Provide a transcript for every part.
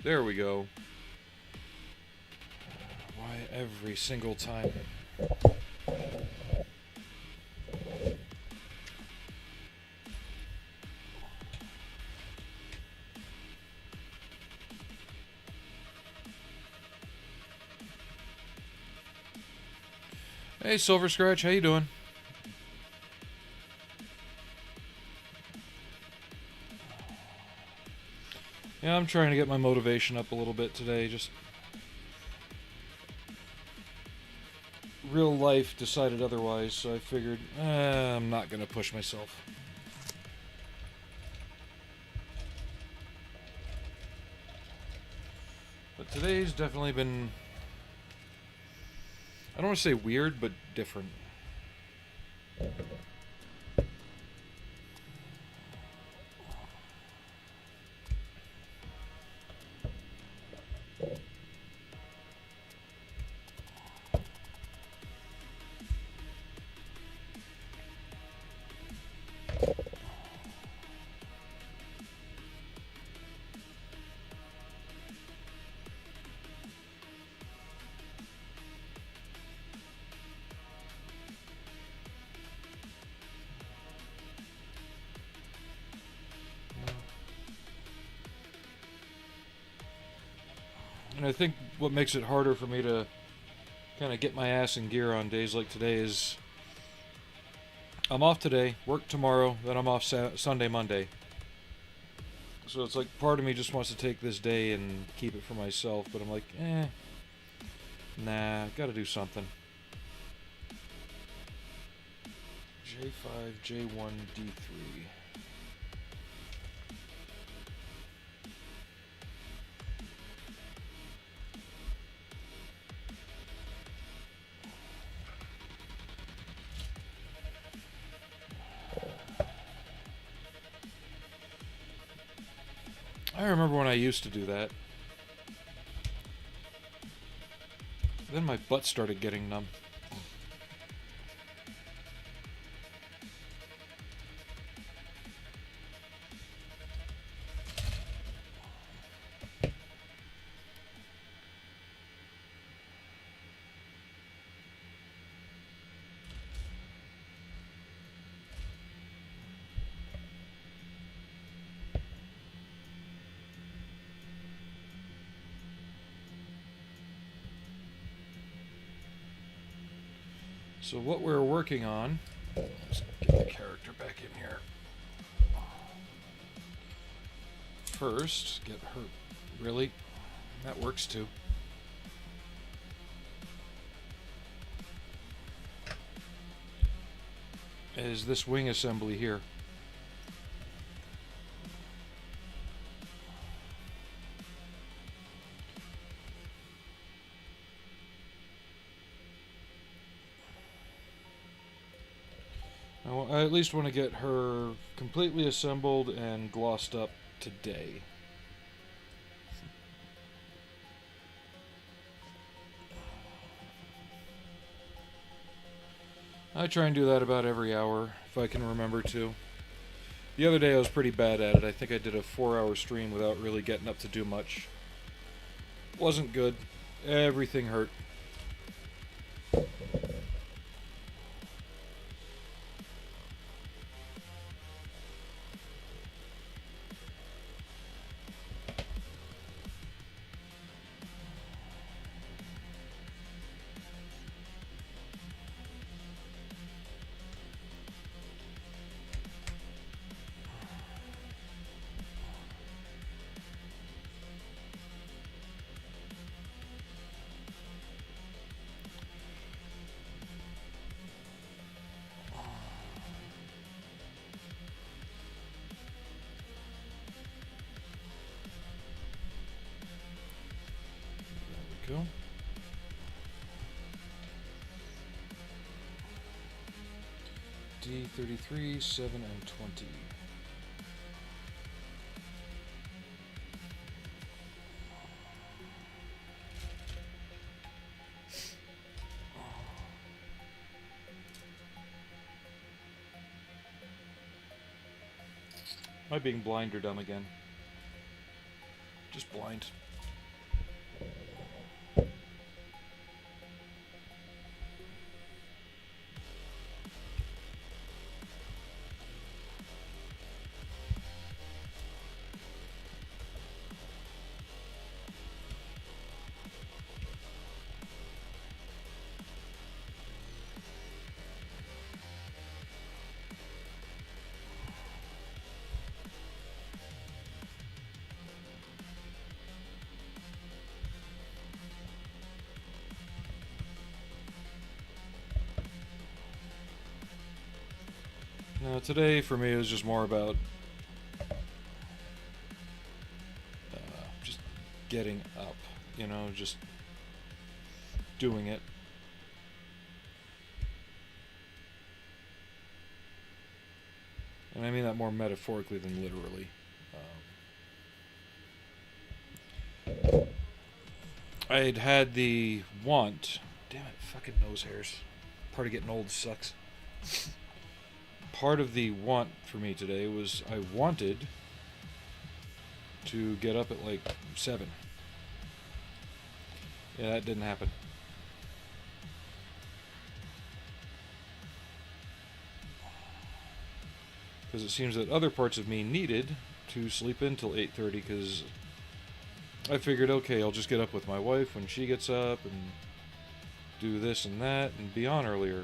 There we go. Why every single time? Hey, Silver Scratch, how you doing? Yeah, I'm trying to get my motivation up a little bit today. Just real life decided otherwise, so I figured I'm not gonna push myself. But today's definitely been, I don't want to say weird, but different. And I think what makes it harder for me to kind of get my ass in gear on days like today is I'm off today, work tomorrow, then I'm off Sunday, Monday. So it's like part of me just wants to take this day and keep it for myself, but I'm like, nah, gotta do something. J5, J1, D3. I remember when I used to do that. Then my butt started getting numb. So what we're working on, let's get the character back in here. First, get her, really? That works too. Is this wing assembly here. I at least want to get her completely assembled and glossed up today. I try and do that about every hour, if I can remember to. The other day I was pretty bad at it. I think I did a 4-hour stream without really getting up to do much. Wasn't good. Everything hurt. Go. D33, 7, and 20. Am I being blind or dumb again? Just blind. No, today for me it was just more about just getting up, you know, just doing it. And I mean that more metaphorically than literally. I'd had the want. Damn it, fucking nose hairs. Part of getting old sucks. Part of the want for me today was I wanted to get up at like 7. Yeah, that didn't happen. Because it seems that other parts of me needed to sleep until 8:30 because I figured, okay, I'll just get up with my wife when she gets up and do this and that and be on earlier.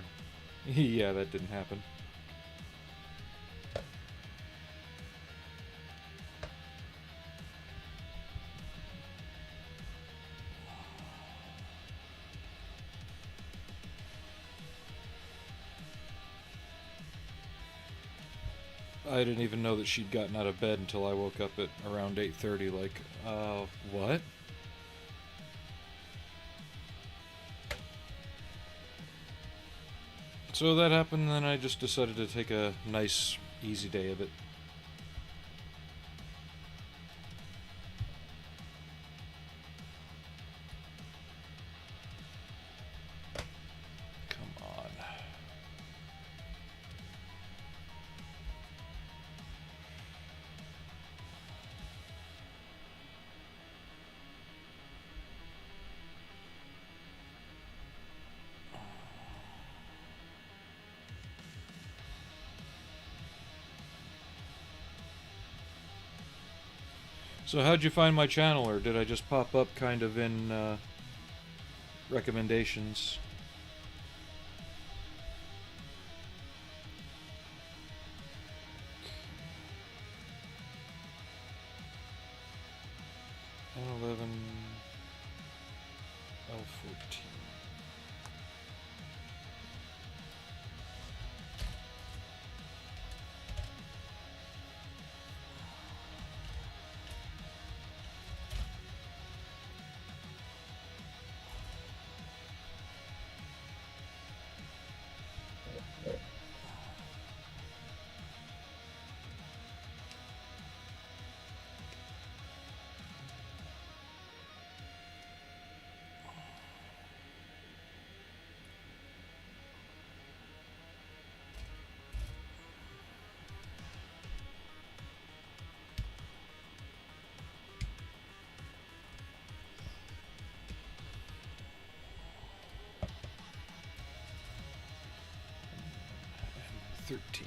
Yeah, that didn't happen. I didn't even know that she'd gotten out of bed until I woke up at around 8:30. Like, what? So that happened, and then I just decided to take a nice, easy day of it. Come on. So how'd you find my channel, or did I just pop up kind of in recommendations? N11, L14. M13.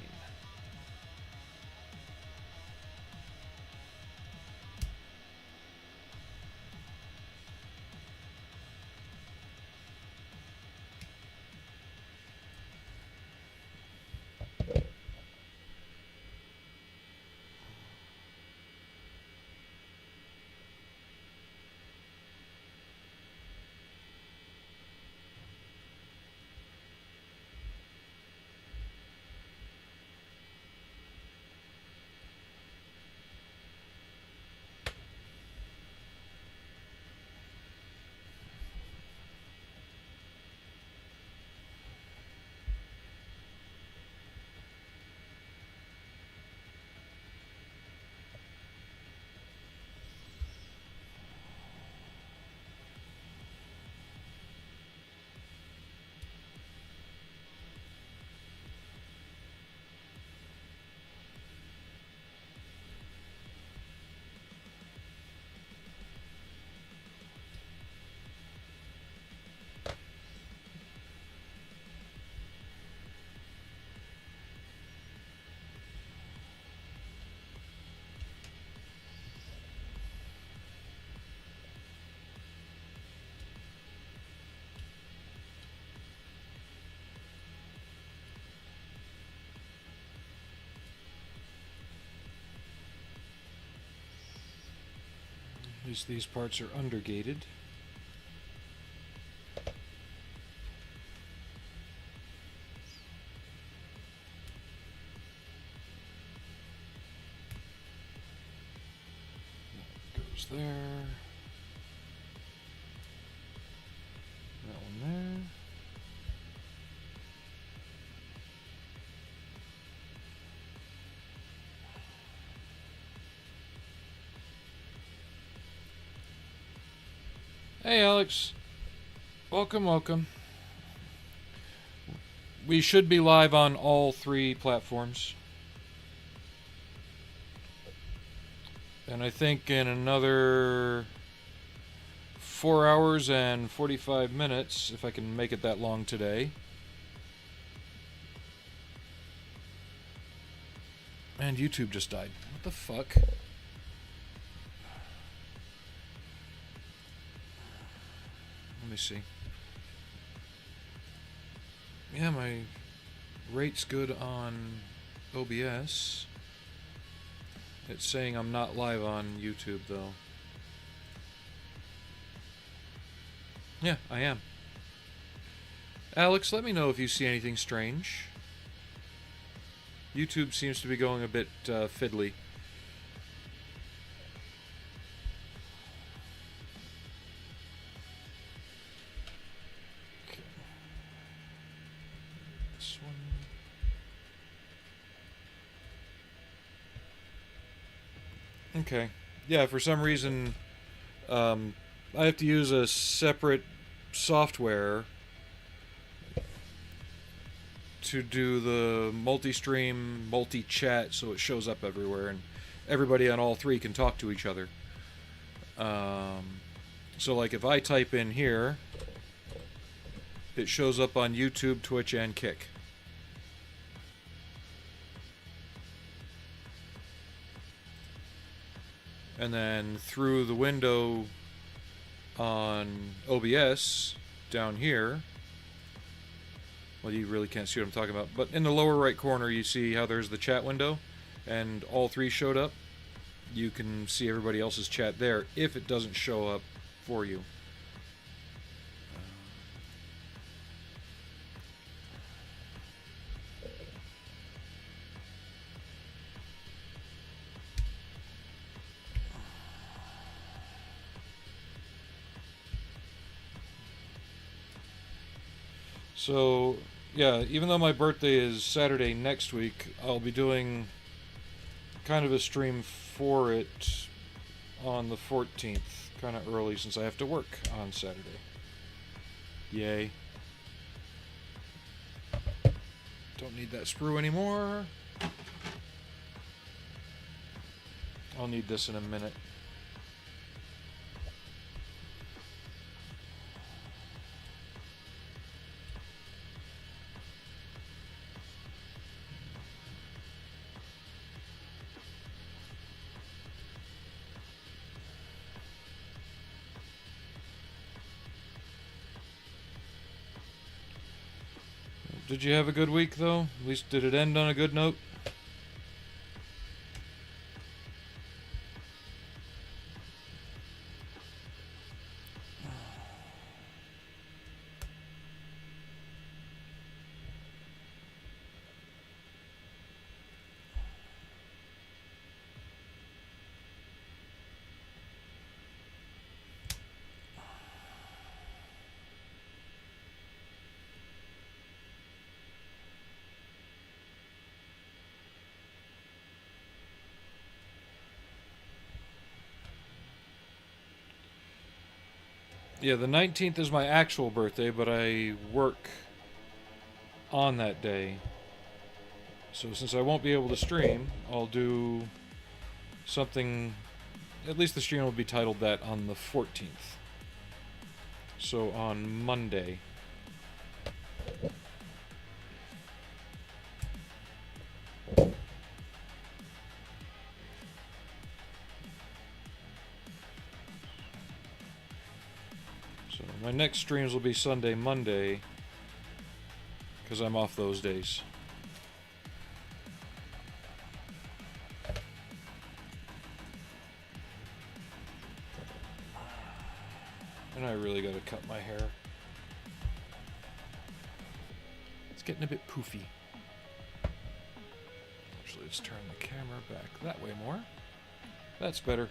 At least these parts are undergated. That goes there. That one there. Hey Alex, welcome, welcome. We should be live on all 3 platforms. And I think in another 4 hours and 45 minutes, if I can make it that long today. And YouTube just died. What the fuck? Let me see. Yeah, my rate's good on OBS. It's saying I'm not live on YouTube, though. Yeah, I am. Alex, let me know if you see anything strange. YouTube seems to be going a bit fiddly. Okay. This one. Okay. Yeah, for some reason, I have to use a separate software to do the multi-stream, multi-chat, so it shows up everywhere, and everybody on all three can talk to each other. So, like, if I type in here, it shows up on YouTube, Twitch, and Kick. And then through the window on OBS down here, well, you really can't see what I'm talking about, but in the lower right corner you see how there's the chat window, and all three showed up. You can see everybody else's chat there if it doesn't show up for you. So, yeah, even though my birthday is Saturday next week, I'll be doing kind of a stream for it on the 14th, kind of early since I have to work on Saturday. Yay. Don't need that sprue anymore. I'll need this in a minute. Did you have a good week, though? At least did it end on a good note? Yeah, the 19th is my actual birthday, but I work on that day. So since I won't be able to stream, I'll do something, at least the stream will be titled that on the 14th. So on Monday. My next streams will be Sunday, Monday, because I'm off those days. And I really gotta cut my hair. It's getting a bit poofy. Actually, let's turn the camera back that way more. That's better.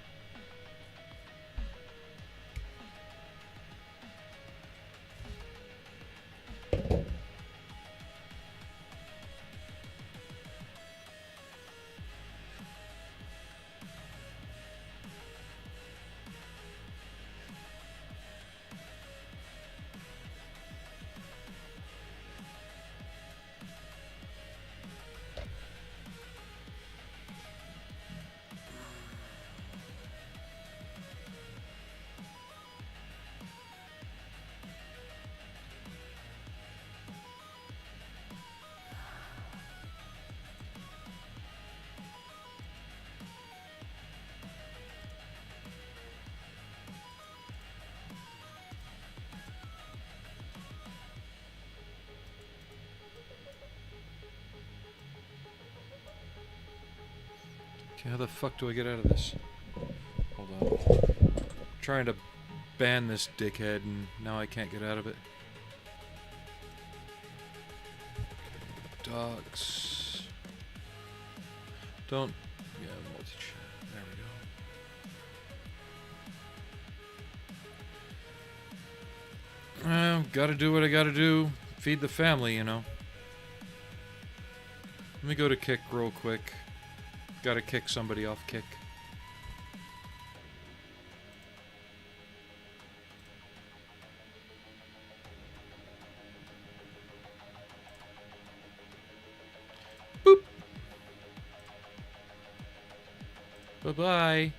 Okay, how the fuck do I get out of this? Hold on. I'm trying to ban this dickhead and now I can't get out of it. Okay, docs. Don't... Yeah, multi-chat. There we go. Gotta do what I gotta do. Feed the family, you know. Let me go to kick real quick. Gotta kick somebody off kick. Boop. Bye-bye.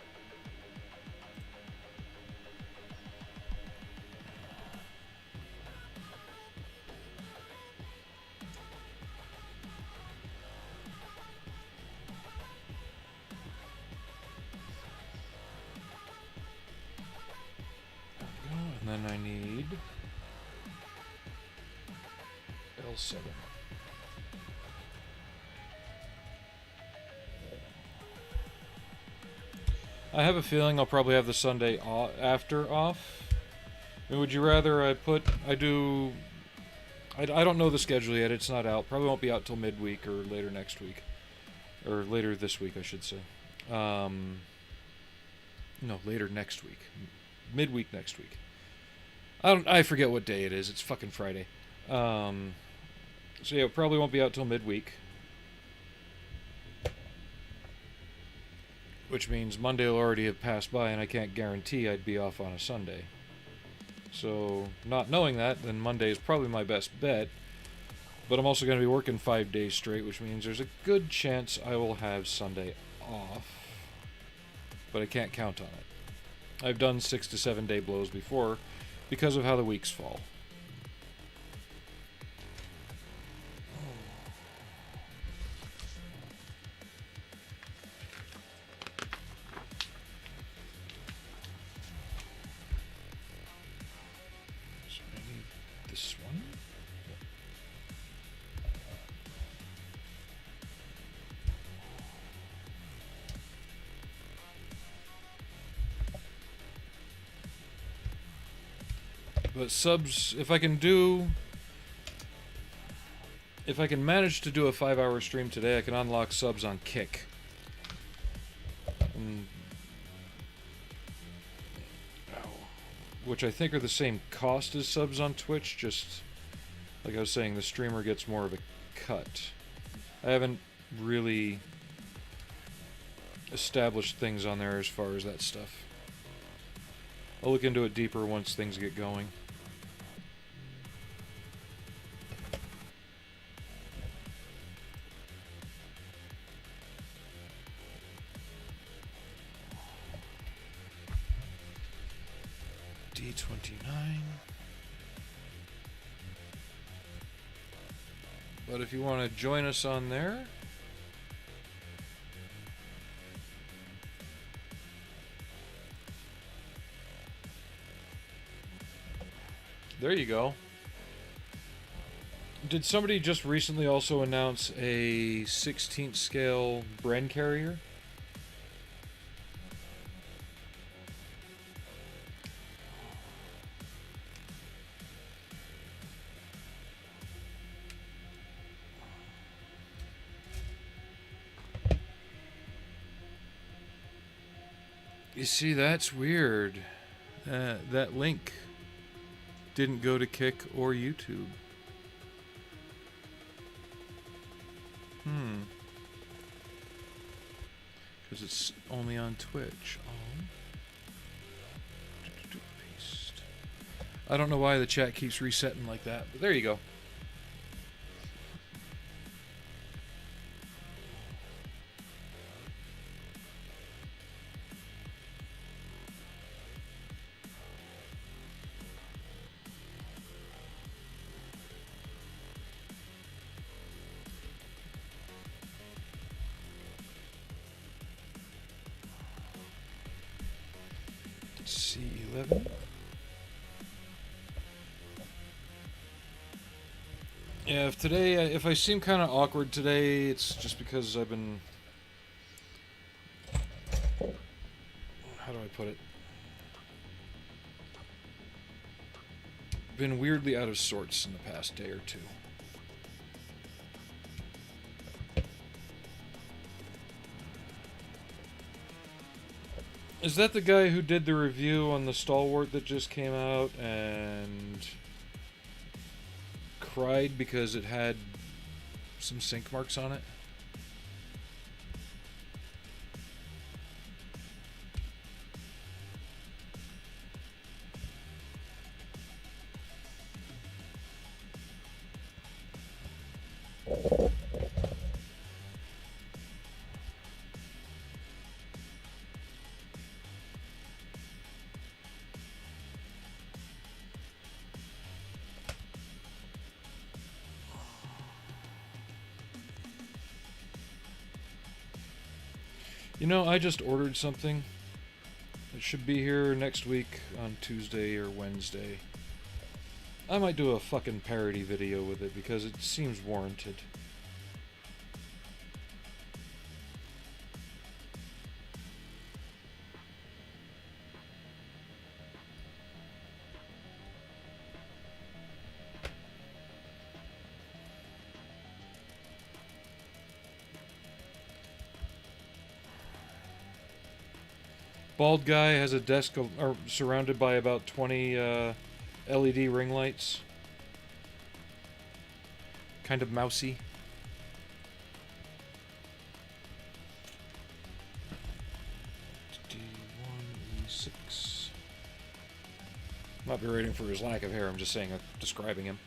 And then I need L7. I have a feeling I'll probably have the Sunday after off. I mean, would you rather I do... I don't know the schedule yet, it's not out. Probably won't be out till midweek or later next week. Or later this week, I should say. No, later next week. Midweek next week. I forget what day it is. It's fucking Friday. So yeah, it probably won't be out till midweek. Which means Monday will already have passed by, and I can't guarantee I'd be off on a Sunday. So, not knowing that, then Monday is probably my best bet. But I'm also going to be working 5 days straight, which means there's a good chance I will have Sunday off. But I can't count on it. I've done 6 to 7 day blows before, because of how the weeks fall. So I need this one. But subs, if I can manage to do a 5-hour stream today, I can unlock subs on Kick. Which I think are the same cost as subs on Twitch, just like I was saying, the streamer gets more of a cut. I haven't really established things on there as far as that stuff. I'll look into it deeper once things get going. D29. But if you want to join us on there, there you go. Did somebody just recently also announce a 16th scale Bren carrier? You see, that's weird. That link didn't go to Kick or YouTube. Because it's only on Twitch. Paste. I don't know why the chat keeps resetting like that, but there you go. C11. Yeah, if I seem kind of awkward today, it's just because I've been... How do I put it? Been weirdly out of sorts in the past day or two. Is that the guy who did the review on the Stalwart that just came out and cried because it had some sink marks on it? You know, I just ordered something. It should be here next week on Tuesday or Wednesday. I might do a fucking parody video with it because it seems warranted. Bald guy has a desk surrounded by about 20 LED ring lights. Kind of mousy. D1E6. Not berating for his lack of hair, I'm just saying, describing him.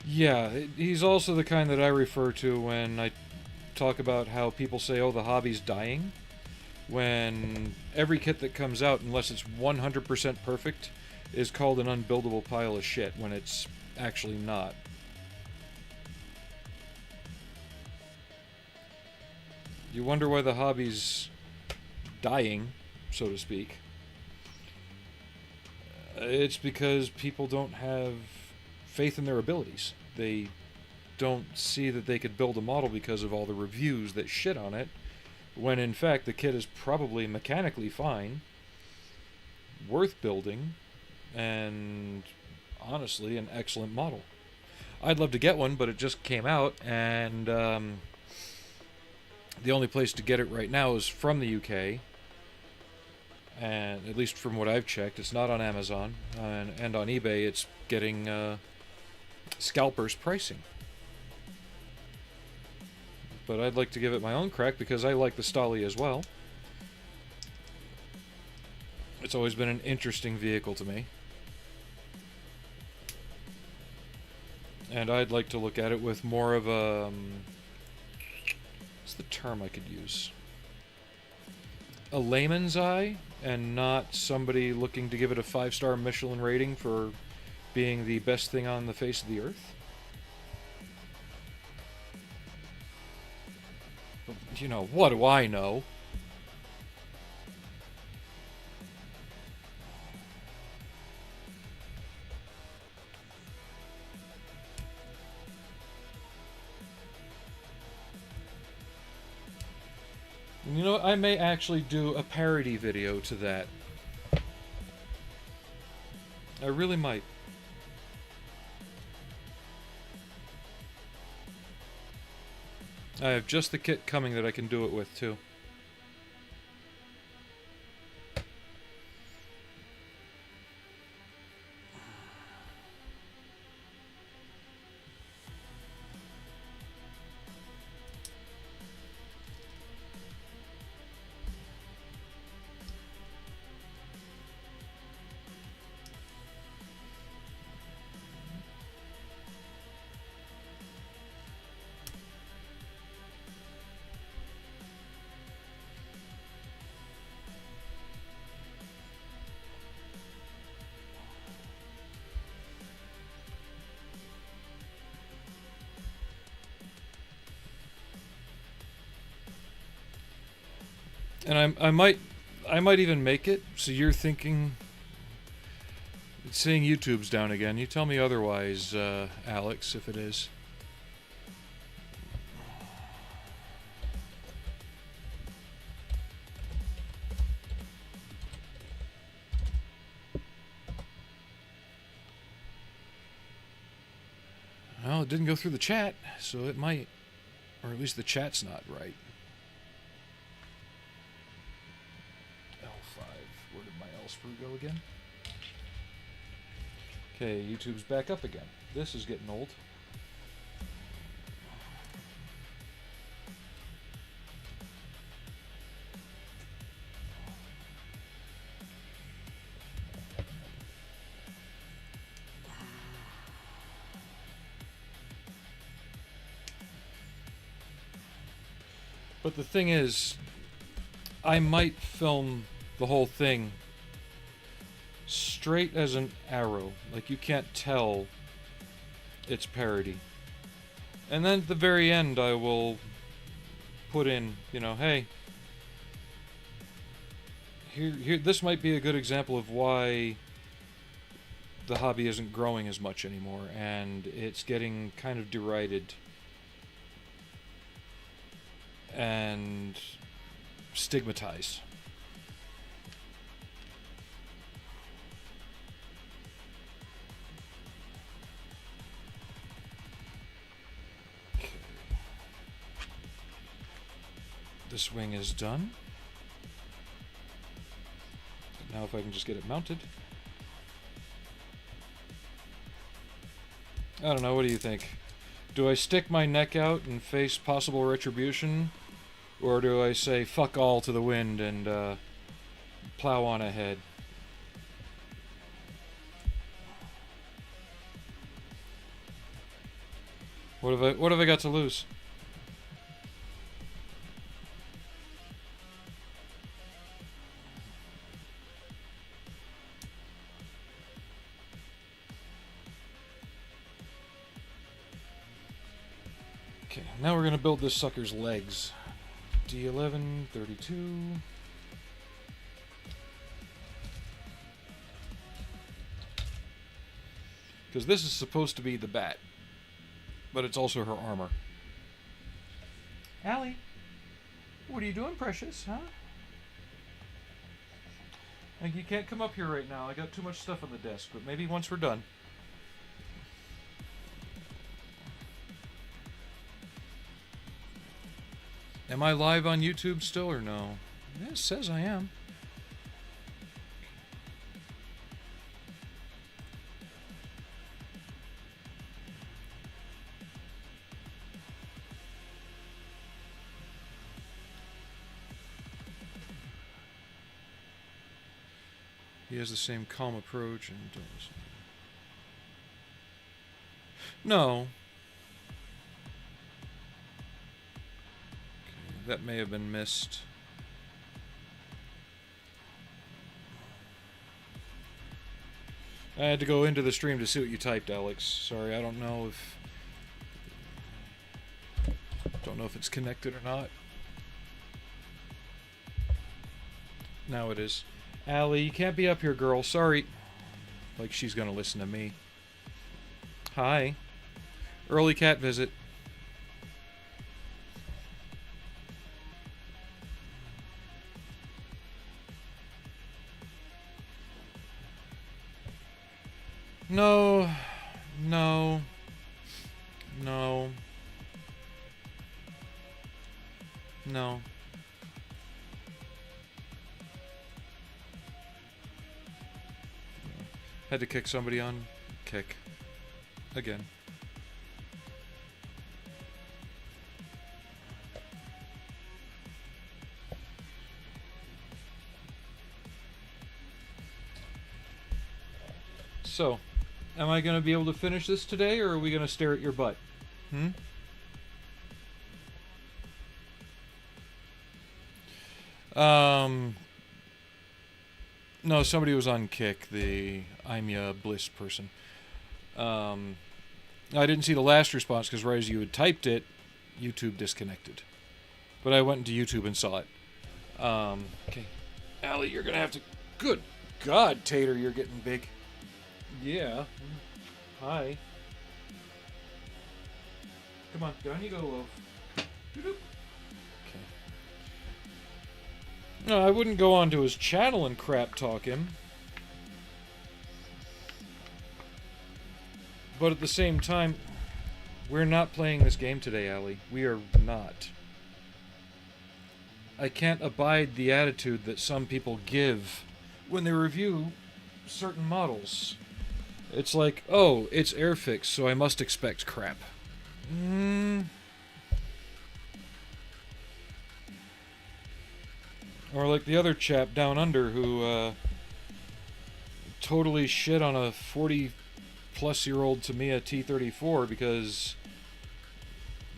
Yeah, he's also the kind that I refer to when I talk about how people say, oh, the hobby's dying. When every kit that comes out, unless it's 100% perfect, is called an unbuildable pile of shit when it's actually not. You wonder why the hobby's dying, so to speak. It's because people don't have faith in their abilities. They don't see that they could build a model because of all the reviews that shit on it, when in fact the kit is probably mechanically fine, worth building, and honestly an excellent model. I'd love to get one, but it just came out, and the only place to get it right now is from the UK, and at least from what I've checked, it's not on Amazon, and on eBay it's getting scalpers pricing. But I'd like to give it my own crack because I like the Stali as well. It's always been an interesting vehicle to me. And I'd like to look at it with more of a... what's the term I could use? A layman's eye, and not somebody looking to give it a 5-star Michelin rating for being the best thing on the face of the earth. You know, what do I know? You know, I may actually do a parody video to that. I really might. I have just the kit coming that I can do it with, too. And I might even make it. So you're thinking, seeing YouTube's down again. You tell me otherwise, Alex, if it is. Well, it didn't go through the chat, so it might. Or at least the chat's not right. L5. Where did my L sprue go again? Okay, YouTube's back up again. This is getting old. But the thing is, I might film the whole thing straight as an arrow. Like, you can't tell it's parody. And then at the very end, I will put in, you know, hey, here, this might be a good example of why the hobby isn't growing as much anymore, and it's getting kind of derided and stigmatized. Okay. This wing is done. Now if I can just get it mounted. I don't know, what do you think? Do I stick my neck out and face possible retribution? Or do I say fuck all to the wind and plow on ahead? What have I got to lose? Okay, now we're gonna build this sucker's legs. D11, 32. Because this is supposed to be the bat, but it's also her armor. Allie, what are you doing, precious, huh? And you can't come up here right now. I got too much stuff on the desk, but maybe once we're done. Am I live on YouTube still or no? Yeah, it says I am. He has the same calm approach and does. No. That may have been missed. I had to go into the stream to see what you typed, Alex. Sorry, I don't know if it's connected or not. Now it is. Allie, you can't be up here, girl. Sorry. Like she's gonna listen to me. Hi. Early cat visit. No, no, no, no. Had to kick somebody on kick. Again. So, am I going to be able to finish this today, or are we going to stare at your butt? No, somebody was on Kick, the Imya Bliss person. I didn't see the last response because right as you had typed it, YouTube disconnected. But I went into YouTube and saw it. Okay. Allie, you're gonna have to. Good God, Tater, you're getting big. Yeah. Hi. Come on, down you go, Loaf. Okay. No, I wouldn't go onto his channel and crap talk him. But at the same time, we're not playing this game today, Allie. We are not. I can't abide the attitude that some people give when they review certain models. It's like, oh, it's Airfix, so I must expect crap. Or like the other chap down under who totally shit on a 40-plus-year-old Tamiya T34 because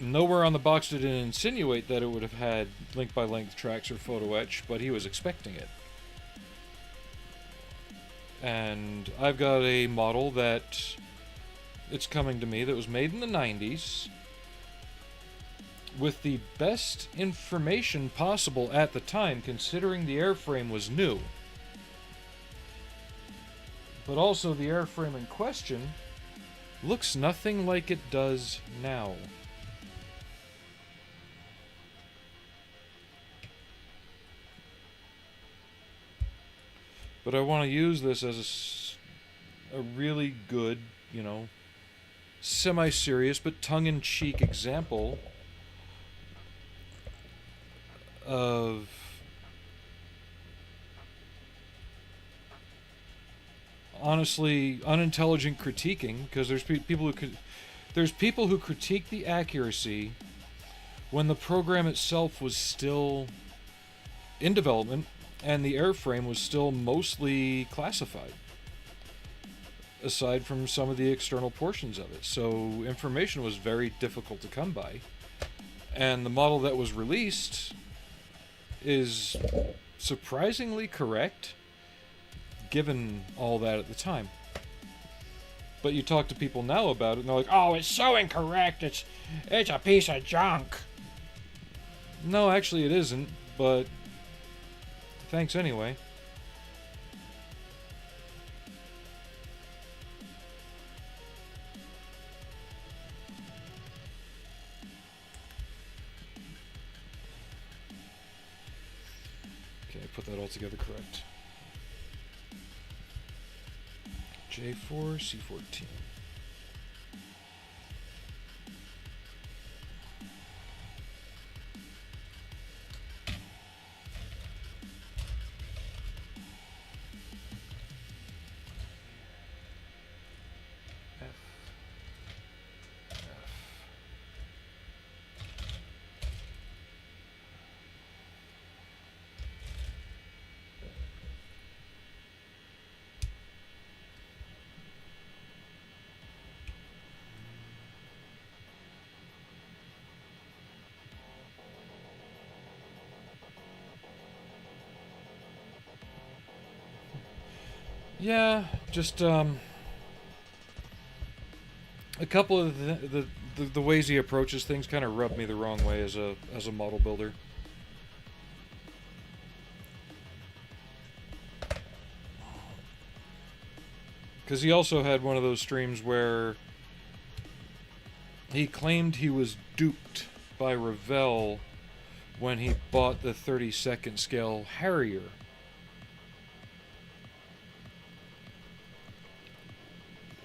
nowhere on the box did it insinuate that it would have had link-by-length tracks or photo etch, but he was expecting it. And I've got a model that it's coming to me that was made in the 90s with the best information possible at the time, considering the airframe was new. But also the airframe in question looks nothing like it does now. But I want to use this as a really good, you know, semi-serious but tongue-in-cheek example of honestly unintelligent critiquing, because there's people who critique the accuracy when the program itself was still in development and the airframe was still mostly classified, aside from some of the external portions of it. So information was very difficult to come by. And the model that was released is surprisingly correct, given all that at the time. But you talk to people now about it, and they're like, oh, it's so incorrect, it's a piece of junk. No, actually it isn't, but thanks anyway. Okay, put that all together correct. J4, C14. Yeah, just a couple of the ways he approaches things kind of rub me the wrong way as a model builder. Because he also had one of those streams where he claimed he was duped by Revell when he bought the 32nd scale Harrier.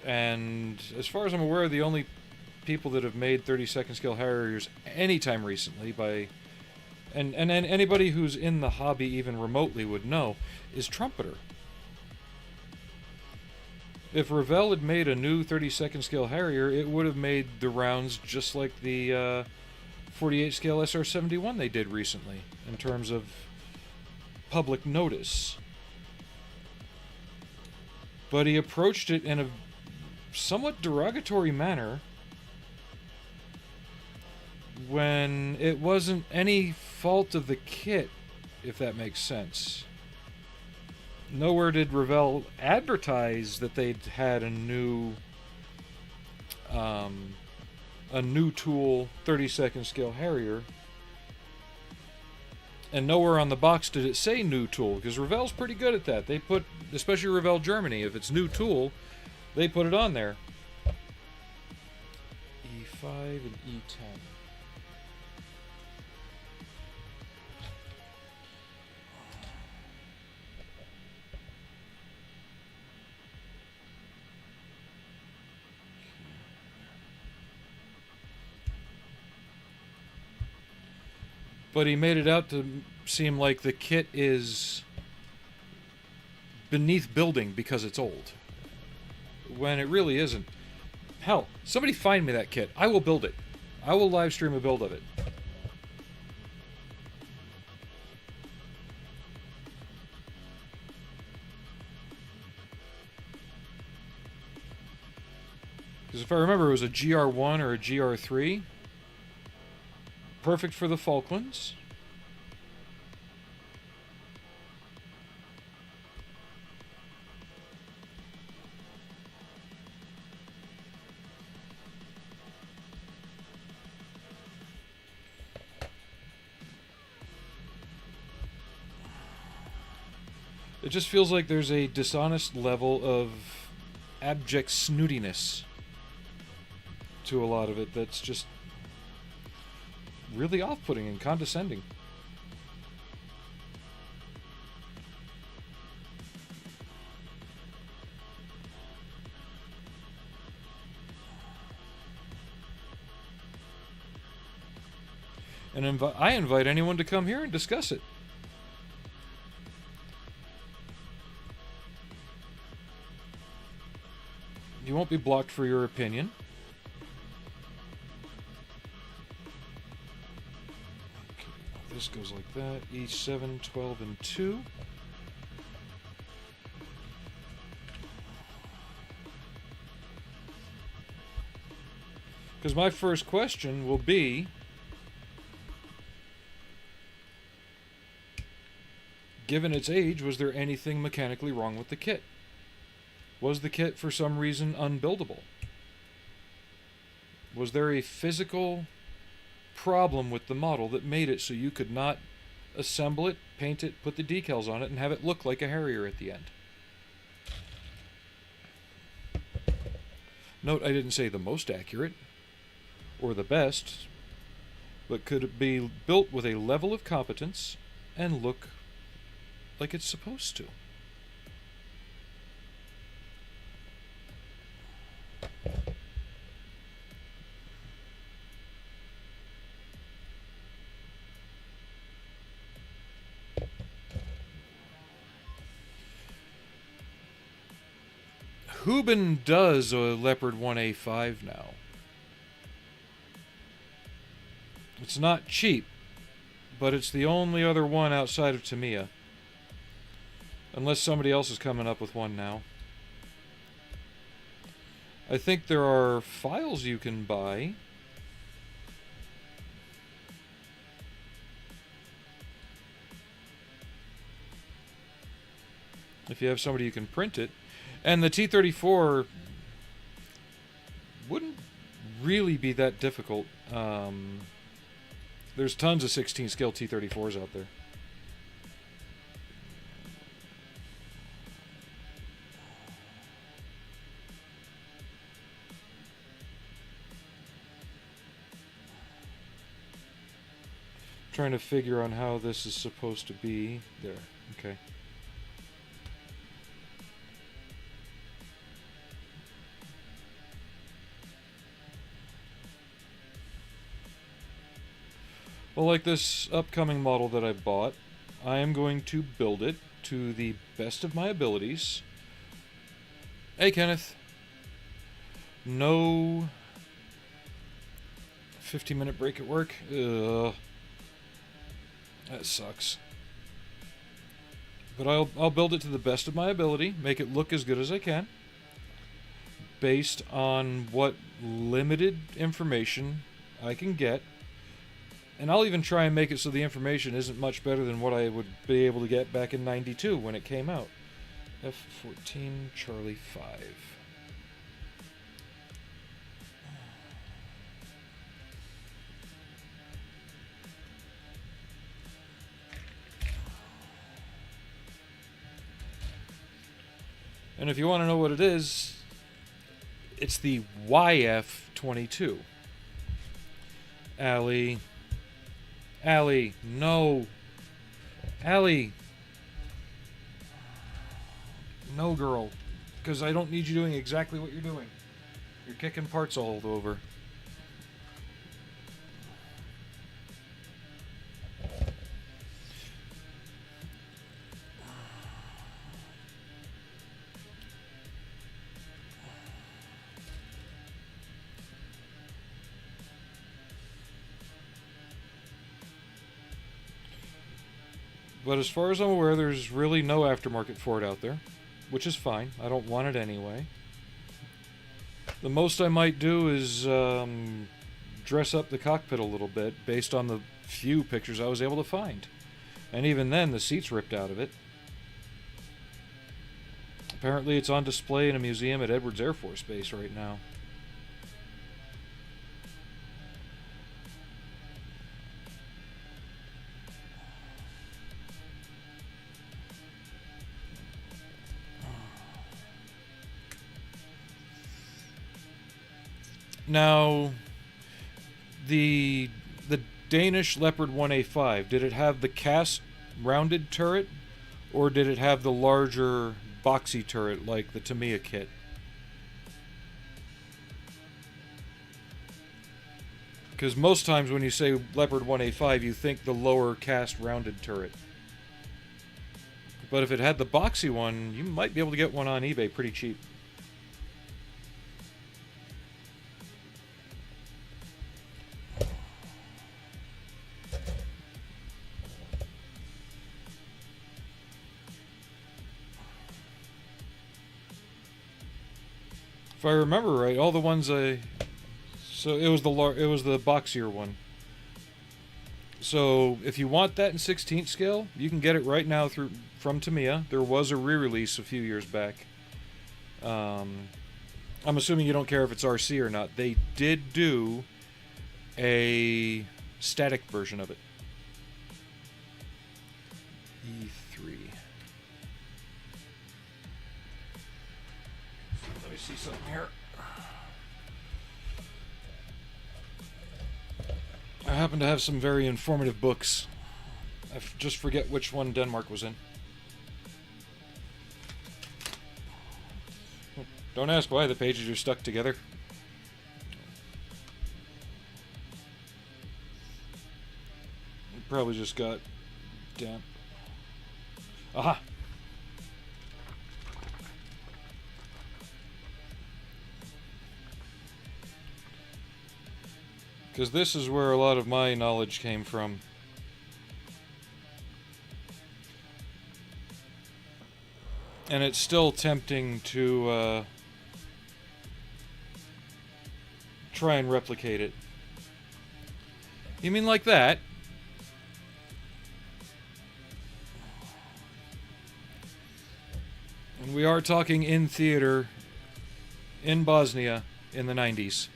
And as far as I'm aware, the only people that have made 32nd scale Harriers anytime recently, and anybody who's in the hobby even remotely would know, is Trumpeter. If Revell had made a new 32nd scale Harrier, it would have made the rounds just like the 48 scale SR-71 they did recently, in terms of public notice. But he approached it in a somewhat derogatory manner when it wasn't any fault of the kit, if that makes sense. Nowhere did Revell advertise that they'd had a new tool 32nd scale Harrier, And nowhere on the box did it say new tool, because Revell's pretty good at that. They put, especially Revell Germany, if it's new tool, they put it on there. E5 and E10. But he made it out to seem like the kit is beneath building because it's old, when it really isn't. Hell, somebody find me that kit. I will build it. I will live stream a build of it. Because if I remember, it was a GR1 or a GR3. Perfect for the Falklands. It just feels like there's a dishonest level of abject snootiness to a lot of it that's just really off-putting and condescending. And I invite anyone to come here and discuss it. You won't be blocked for your opinion. This goes like that. E7, 12, and 2. Because my first question will be, given its age, was there anything mechanically wrong with the kit? Was the kit for some reason unbuildable? Was there a physical problem with the model that made it so you could not assemble it, paint it, put the decals on it, and have it look like a Harrier at the end? Note, I didn't say the most accurate or the best, but could it be built with a level of competence and look like it's supposed to? Hubin does a Leopard 1A5 now. It's not cheap, but it's the only other one outside of Tamiya. Unless somebody else is coming up with one now. I think there are files you can buy. If you have somebody who can print it. And the T-34 wouldn't really be that difficult. There's tons of 16 scale T-34s out there. Trying to figure on how this is supposed to be. There, okay. Well, like this upcoming model that I bought, I am going to build it to the best of my abilities. Hey, Kenneth. No 15-minute break at work. Ugh. That sucks. But I'll build it to the best of my ability, make it look as good as I can, based on what limited information I can get. And I'll even try and make it so the information isn't much better than what I would be able to get back in '92 when it came out. F-14 Charlie 5. And if you want to know what it is, it's the YF-22. Allie. Allie, no. Allie. No, girl. Because I don't need you doing exactly what you're doing. You're kicking parts all over. But as far as I'm aware, there's really no aftermarket for it out there, which is fine. I don't want it anyway. The most I might do is dress up the cockpit a little bit based on the few pictures I was able to find. And even then, the seat's ripped out of it. Apparently it's on display in a museum at Edwards Air Force Base right now. Now, the Danish Leopard 1A5, did it have the cast rounded turret, or did it have the larger boxy turret like the Tamiya kit? Because most times when you say Leopard 1A5, you think the lower cast rounded turret. But if it had the boxy one, you might be able to get one on eBay pretty cheap. If I remember right, all the ones so it was the boxier one. So if you want that in 16th scale, you can get it right now from Tamiya. There was a re-release a few years back. I'm assuming you don't care if it's RC or not. They did do a static version of it. E3. Let me see something here. I happen to have some very informative books. I just forget which one Denmark was in. Don't ask why the pages are stuck together. Probably just got damp. Aha! Because this is where a lot of my knowledge came from. And it's still tempting to try and replicate it. You mean like that? And we are talking in theater in Bosnia in the 90s.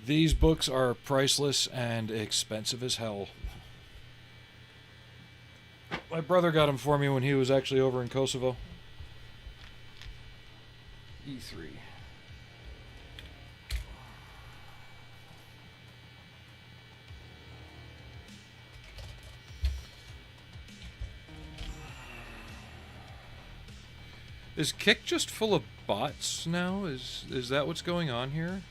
These books are priceless and expensive as hell. My brother got them for me when he was actually over in Kosovo. E3. Is Kick just full of bots now? Is that what's going on here?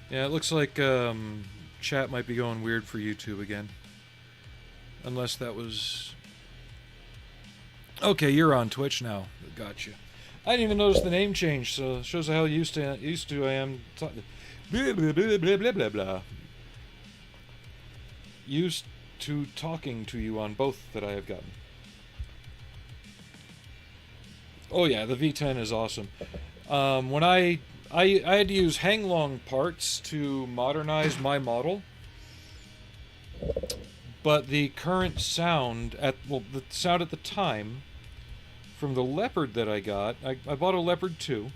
Yeah, it looks like chat might be going weird for YouTube again. Unless that was... Okay, you're on Twitch now. Gotcha. I didn't even notice the name change, so it shows how used to I am. Blah, blah, blah, blah, blah, blah, blah. Used to talking to you on both that I have gotten. Oh yeah, the V10 is awesome. When I had to use hang long parts to modernize my model, but the current sound the sound at the time from the Leopard that I got, I bought a Leopard 2,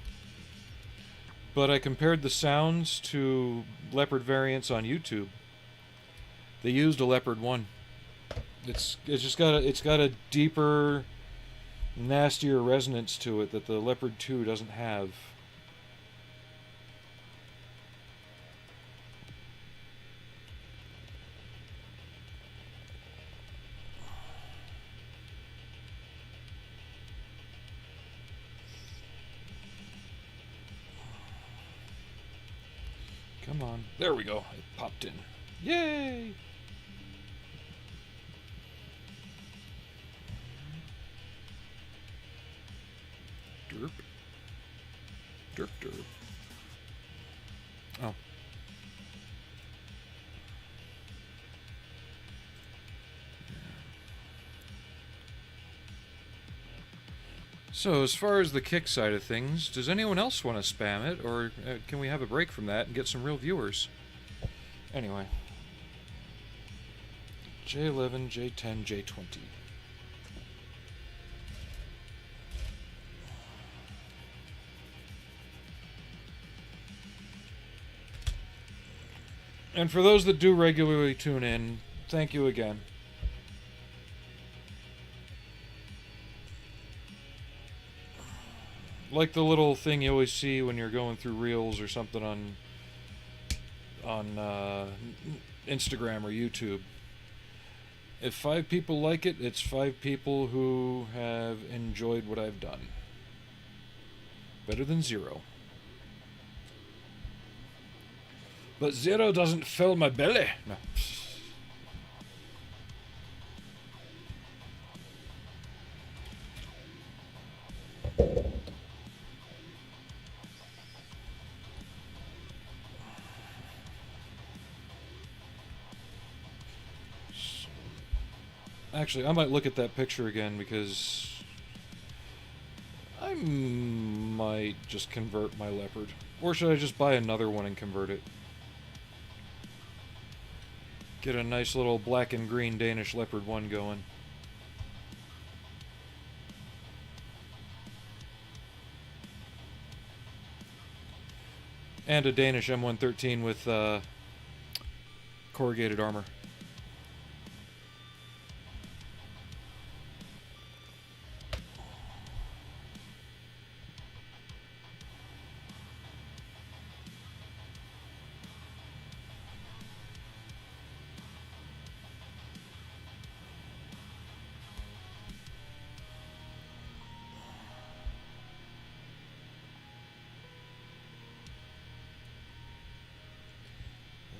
but I compared the sounds to Leopard variants on YouTube. They used a Leopard 1. It's got a deeper, nastier resonance to it that the Leopard 2 doesn't have. Come on. There we go. It popped in. Yay! Derp. Derp derp. Oh. So, as far as the kick side of things, does anyone else want to spam it, or can we have a break from that and get some real viewers? Anyway. J11, J10, J20. And for those that do regularly tune in, thank you again. Like the little thing you always see when you're going through Reels or something on Instagram or YouTube. If 5 people like it, it's 5 people who have enjoyed what I've done. Better than 0. But 0 doesn't fill my belly. No. Actually, I might look at that picture again because I might just convert my Leopard. Or should I just buy another one and convert it? Get a nice little black and green Danish Leopard 1 going. And a Danish M113 with corrugated armor.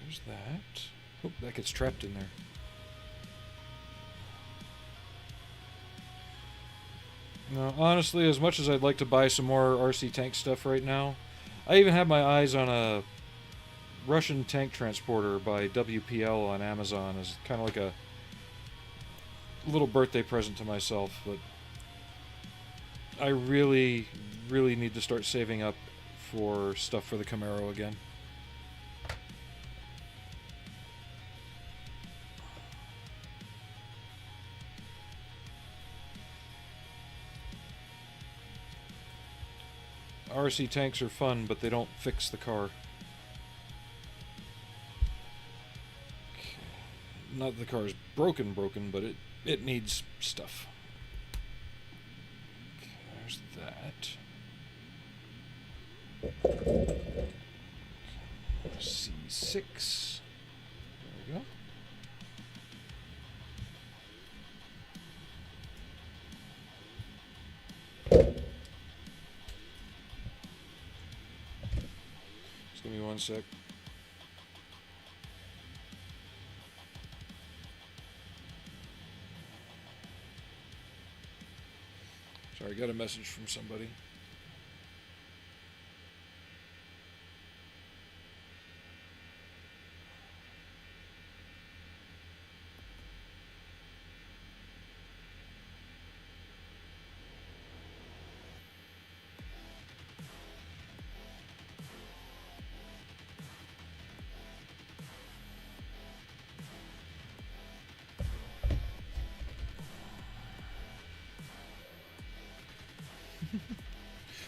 There's that. Oh, that gets trapped in there. No, honestly, as much as I'd like to buy some more RC tank stuff right now, I even have my eyes on a Russian tank transporter by WPL on Amazon as kind of like a little birthday present to myself, but I really, really need to start saving up for stuff for the Camaro again. RC tanks are fun, but they don't fix the car. Okay. Not that the car is broken, but it needs stuff. Okay, there's that. C6. There we go. Give me 1 sec. Sorry, I got a message from somebody.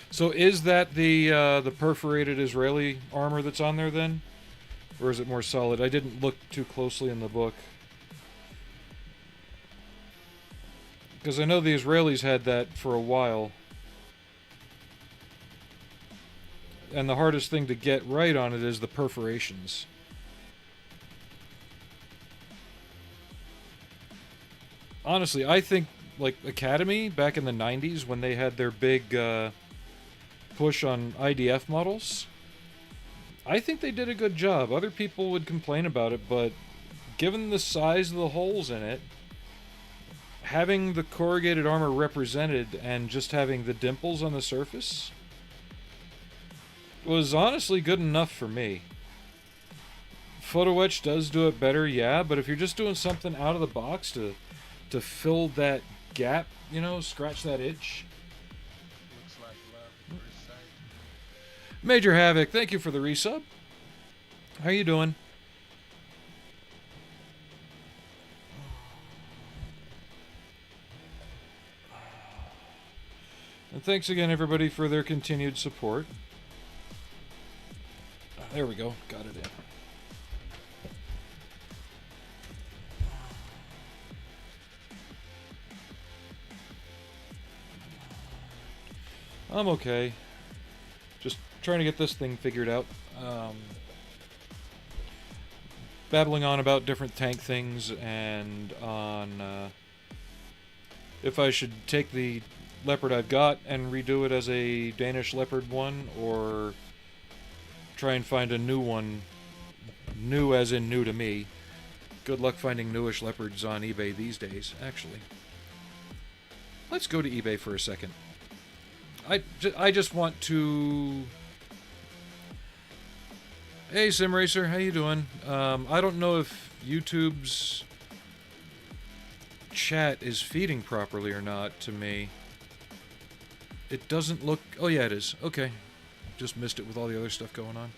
So is that the perforated Israeli armor that's on there then? Or is it more solid? I didn't look too closely in the book. Because I know the Israelis had that for a while. And the hardest thing to get right on it is the perforations. Honestly, I think, like, Academy, back in the 90s, when they had their big push on IDF models, I think they did a good job. Other people would complain about it, but given the size of the holes in it, having the corrugated armor represented and just having the dimples on the surface was honestly good enough for me. Photo etch does do it better, yeah, but if you're just doing something out of the box to fill that gap, you know, scratch that itch. Looks like love at first sight. Major Havoc, thank you for the resub. How you doing? And thanks again, everybody, for their continued support. There we go. Got it in. I'm okay. Just trying to get this thing figured out. Babbling on about different tank things and on if I should take the Leopard I've got and redo it as a Danish Leopard one, or try and find a new one. New as in new to me. Good luck finding newish Leopards on eBay these days, actually. Let's go to eBay for a second. I just want to... Hey, SimRacer, how you doing? I don't know if YouTube's chat is feeding properly or not to me. It doesn't look... Oh, yeah, it is. Okay. Just missed it with all the other stuff going on.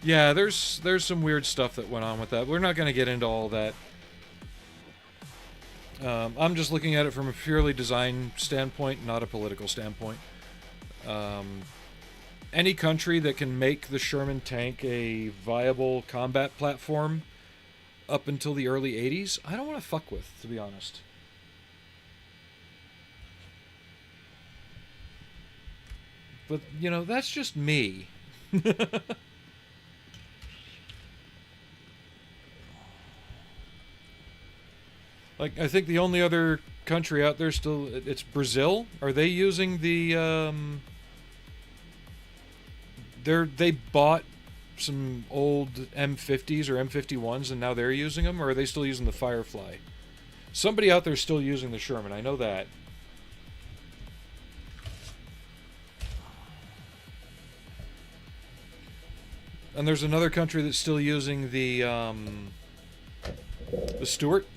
Yeah, there's some weird stuff that went on with that. We're not going to get into all that. I'm just looking at it from a purely design standpoint, not a political standpoint. Any country that can make the Sherman tank a viable combat platform up until the early 80s, I don't want to fuck with, to be honest. But, you know, that's just me. Like, I think the only other country out there still... It's Brazil? Are they using the, They bought some old M50s or M51s and now they're using them? Or are they still using the Firefly? Somebody out there is still using the Sherman. I know that. And there's another country that's still using the Stuart.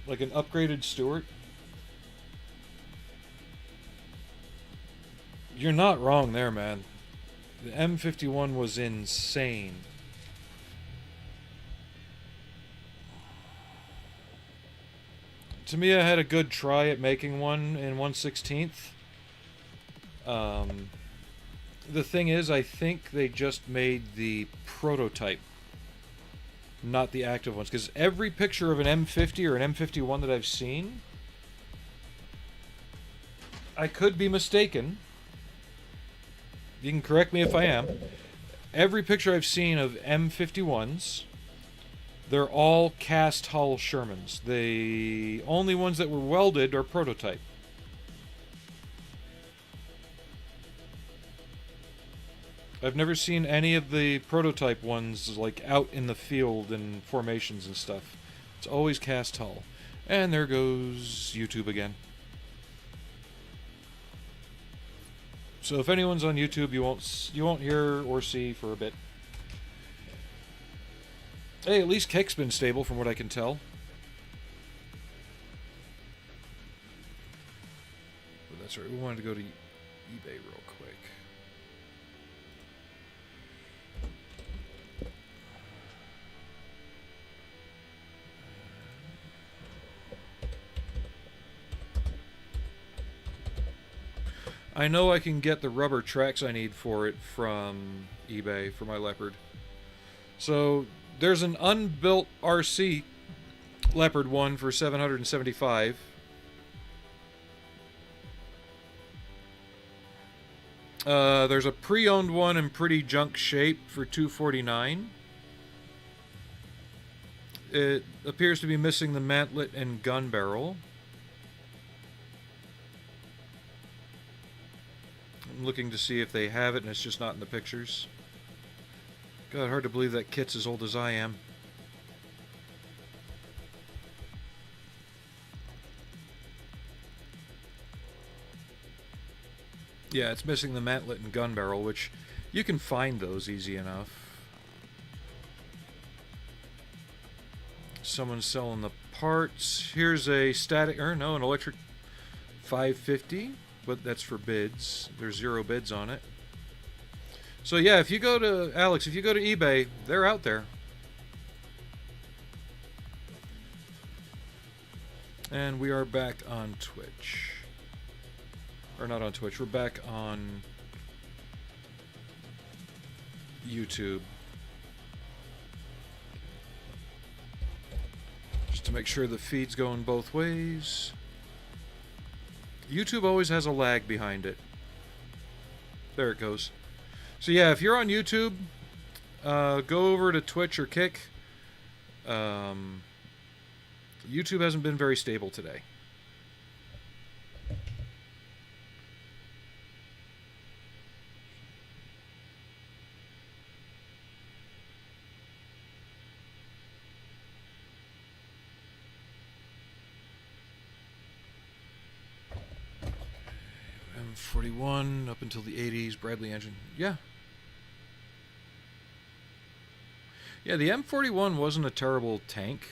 Like an upgraded Stuart. You're not wrong there, man. The M51 was insane. Camilla had a good try at making one in 1/16. The thing is, I think they just made the prototype, not the active ones, because every picture of an M50 or an M51 that I've seen, I could be mistaken, you can correct me if I am, every picture I've seen of M51s, they're all cast hull Shermans. The only ones that were welded are prototype. I've never seen any of the prototype ones like out in the field in formations and stuff. It's always cast hull. And there goes YouTube again. So if anyone's on YouTube, you won't hear or see for a bit. Hey, at least Kick's been stable from what I can tell. But that's right. We wanted to go to eBay real quick. I know I can get the rubber tracks I need for it from eBay for my Leopard. So there's an unbuilt RC Leopard one for $775. There's a pre-owned one in pretty junk shape for $249. It appears to be missing the mantlet and gun barrel. I'm looking to see if they have it and it's just not in the pictures. God, hard to believe that kit's as old as I am. Yeah, it's missing the mantlet and gun barrel, which you can find those easy enough. Someone's selling the parts. Here's a static, or no, an electric 550, but that's for bids. There's 0 bids on it. So yeah, if you go to, Alex, if you go to eBay, they're out there. And we are back on Twitch. Or not on Twitch, we're back on YouTube. Just to make sure the feed's going both ways. YouTube always has a lag behind it. There it goes. So yeah, if you're on YouTube, go over to Twitch or Kick. YouTube hasn't been very stable today. M41 up until the 80s, Bradley engine. Yeah. Yeah, the M41 wasn't a terrible tank.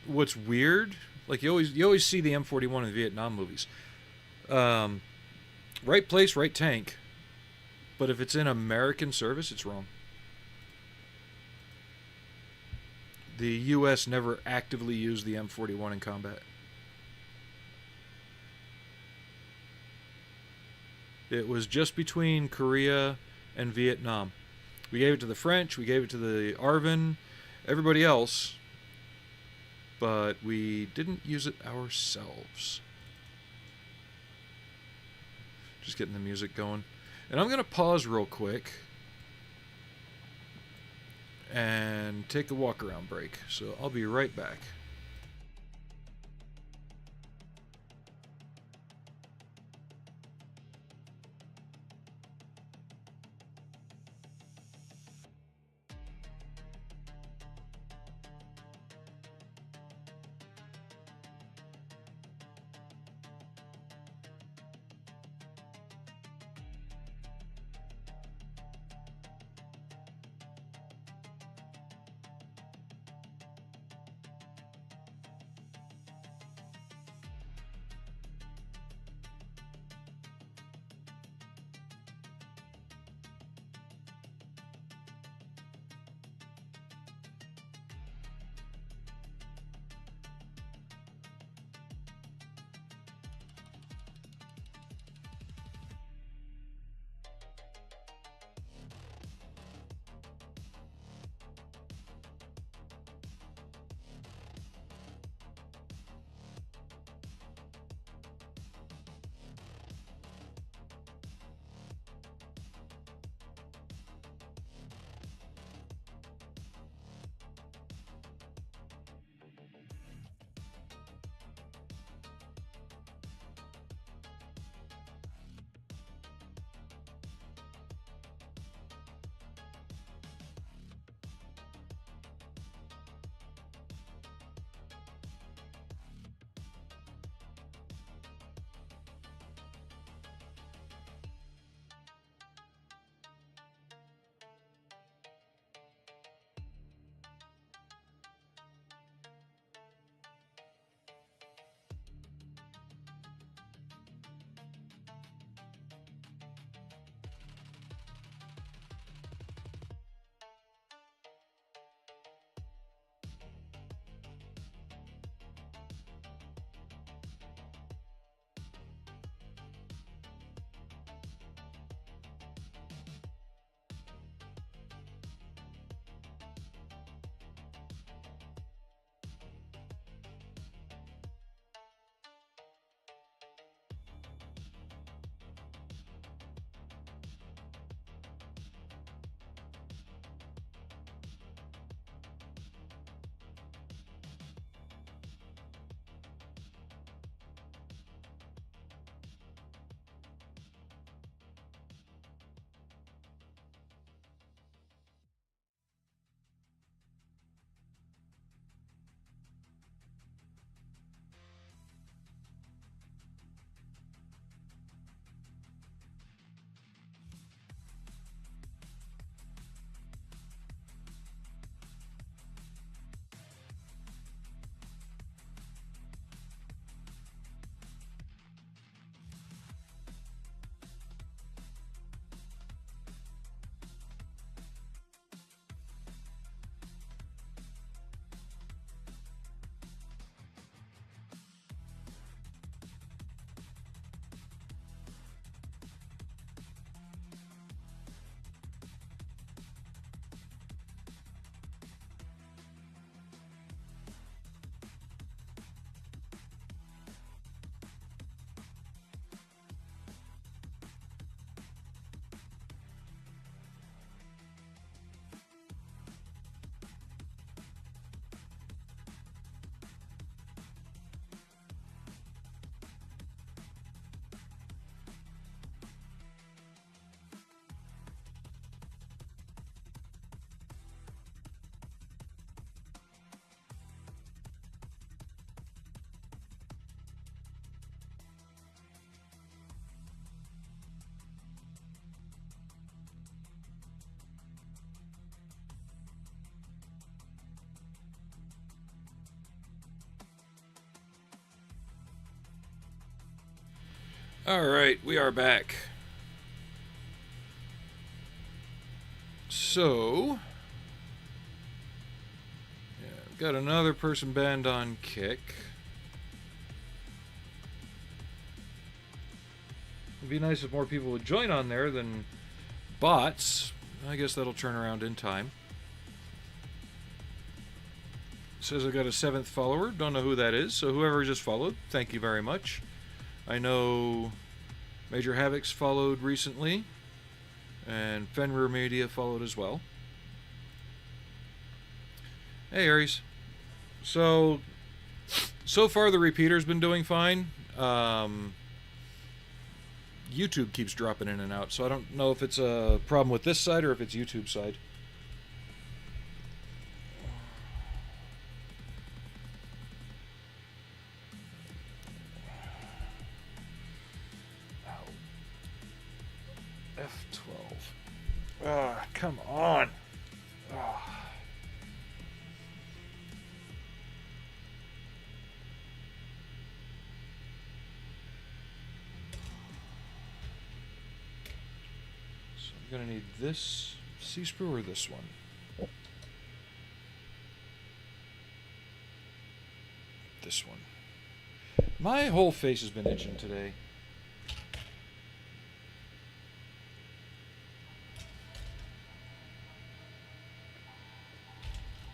What's weird, like you always see the M41 in Vietnam movies. Right place, right tank. But if it's in American service, it's wrong. The US never actively used the M41 in combat. It was just between Korea and Vietnam. We gave it to the French, we gave it to the ARVN, everybody else, but we didn't use it ourselves. Just getting the music going. And I'm going to pause real quick and take a walk around break. So I'll be right back. Alright, we are back. So, yeah, we've got another person banned on Kick. It'd be nice if more people would join on there than bots. I guess that'll turn around in time. Says I got a 7th follower. Don't know who that is. So whoever just followed, thank you very much. I know Major Havoc's followed recently, and Fenrir Media followed as well. Hey Aries. So far the repeater's been doing fine. YouTube keeps dropping in and out, so I don't know if it's a problem with this side or if it's YouTube side. F12. Ah, come on. Ah. So I'm gonna need this C-sprue or this one. This one. My whole face has been itching today.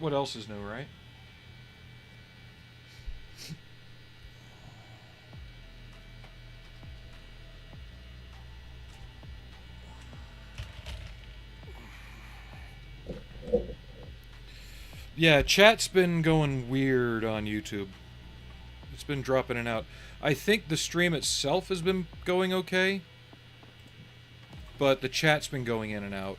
What else is new, right? Yeah, chat's been going weird on YouTube. It's been dropping in and out. I think the stream itself has been going okay, but the chat's been going in and out.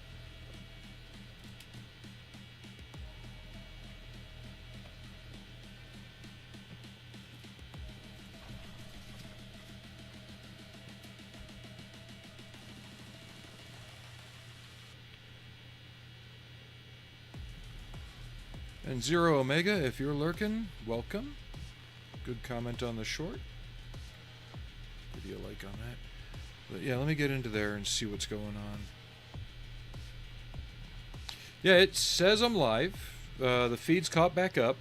And Zero Omega, if you're lurking, welcome. Good comment on the short. Give you a like on that. But yeah, let me get into there and see what's going on. Yeah, it says I'm live. The feed's caught back up.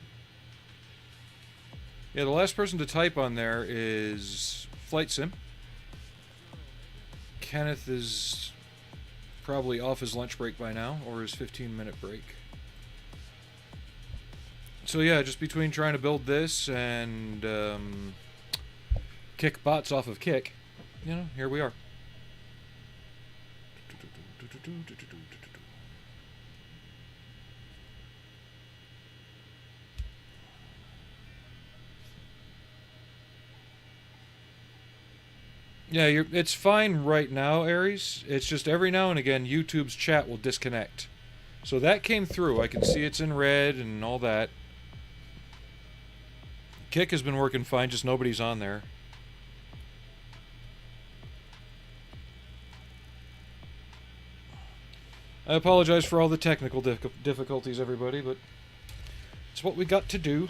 Yeah, the last person to type on there is Flight Sim. Kenneth is probably off his lunch break by now, or his 15-minute break. So yeah, just between trying to build this and kick bots off of Kick, you know, here we are. Yeah, it's fine right now, Aries. It's just every now and again YouTube's chat will disconnect. So that came through. I can see it's in red and all that. Kick has been working fine, just nobody's on there. I apologize for all the technical difficulties, everybody, but it's what we got to do.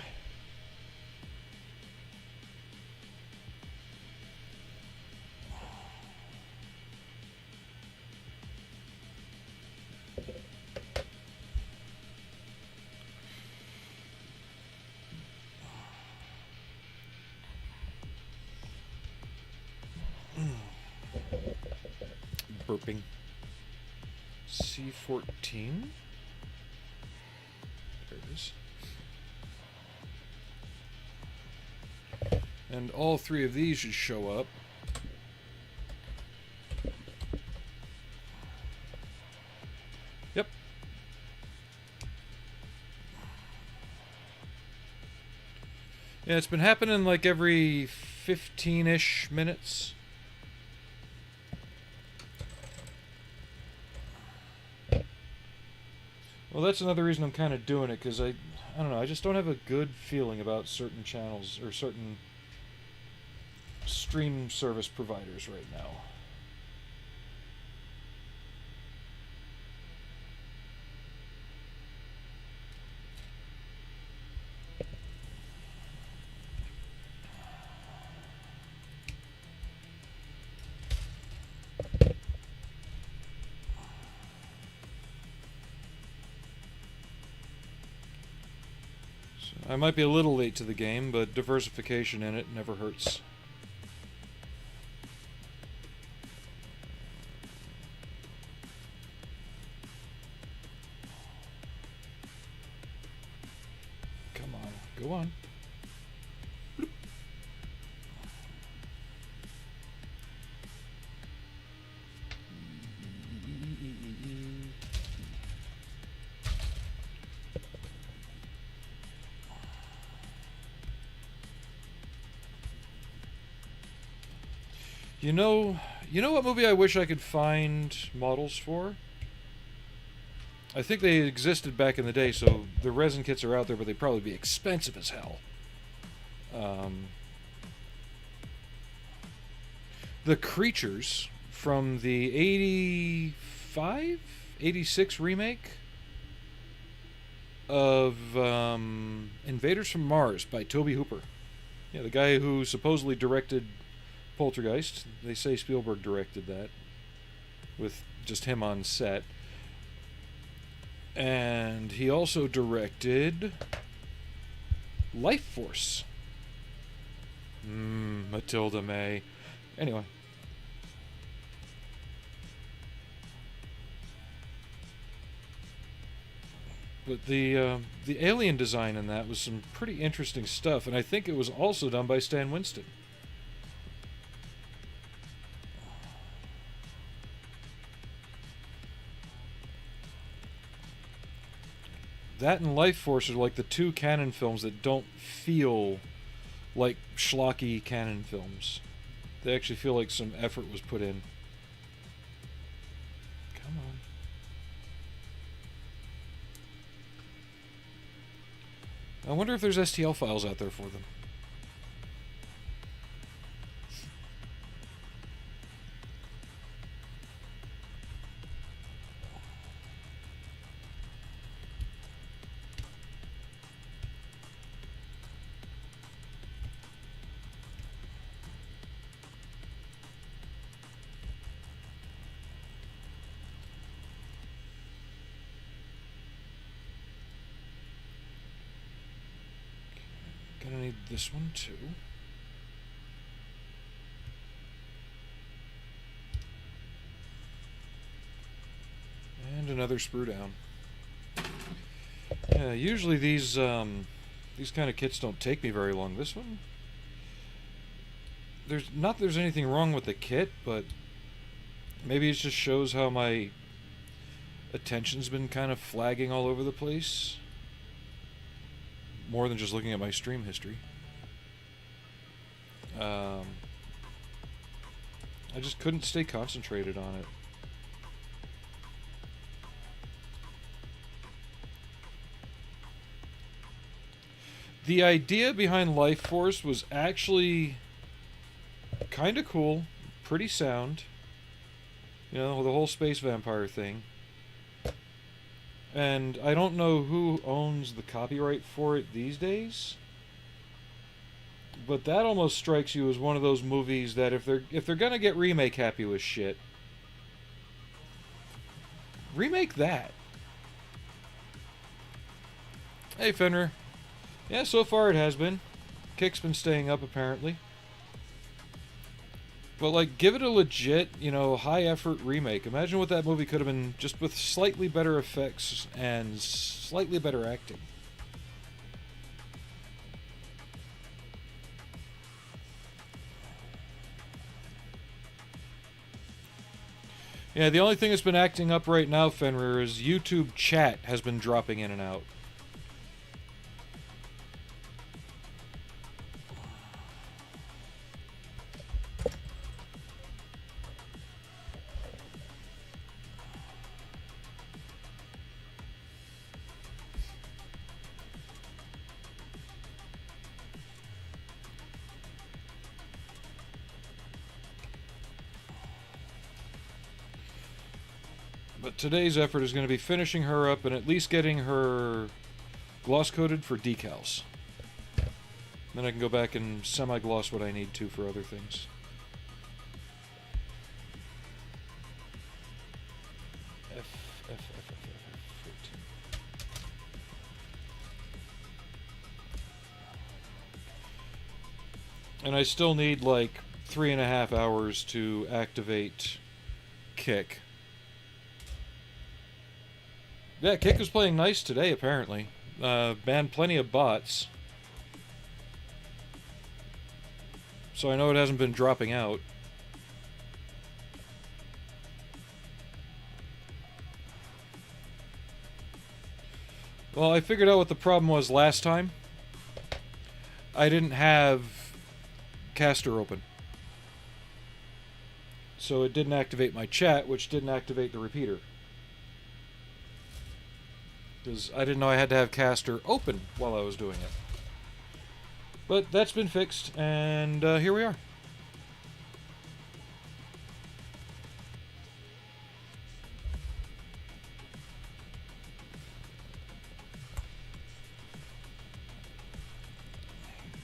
Burping. C14. There it is. And all 3 of these should show up. Yep. Yeah, it's been happening like every 15-ish minutes. Well, that's another reason I'm kind of doing it, because I don't know, I just don't have a good feeling about certain channels or certain stream service providers right now. So I might be a little late to the game, but diversification in it never hurts. Come on, go on. You know what movie I wish I could find models for? I think they existed back in the day, so the resin kits are out there, but they'd probably be expensive as hell. The creatures from the 85, 86 remake of Invaders from Mars by Tobe Hooper. Yeah, the guy who supposedly directed Poltergeist. They say Spielberg directed that with just him on set. And he also directed Life Force. Matilda May. Anyway. But the alien design in that was some pretty interesting stuff, and I think it was also done by Stan Winston. That and Life Force are like the two Cannon films that don't feel like schlocky Cannon films. They actually feel like some effort was put in. Come on. I wonder if there's STL files out there for them. Gonna need this one too. And another sprue down. Yeah, usually these kind of kits don't take me very long. This one, there's anything wrong with the kit, but maybe it just shows how my attention's been kind of flagging all over the place. More than just looking at my stream history. I just couldn't stay concentrated on it. The idea behind Life Force was actually kind of cool, pretty sound. You know, the whole space vampire thing. And I don't know who owns the copyright for it these days, but that almost strikes you as one of those movies that if they're gonna get remake happy with shit, remake that. Hey Fenrir. Yeah, so far it has been. Kick's been staying up apparently. But, like, give it a legit, you know, high-effort remake. Imagine what that movie could have been just with slightly better effects and slightly better acting. Yeah, the only thing that's been acting up right now, Fenrir, is YouTube chat has been dropping in and out. But today's effort is going to be finishing her up and at least getting her gloss coated for decals. Then I can go back and semi-gloss what I need to for other things. F 14. And I still need like 3.5 hours to activate Kick. Yeah, Kick is playing nice today, apparently. Banned plenty of bots. So I know it hasn't been dropping out. Well, I figured out what the problem was last time. I didn't have Caster open. So it didn't activate my chat, which didn't activate the repeater. Because I didn't know I had to have Caster open while I was doing it. But that's been fixed, and here we are.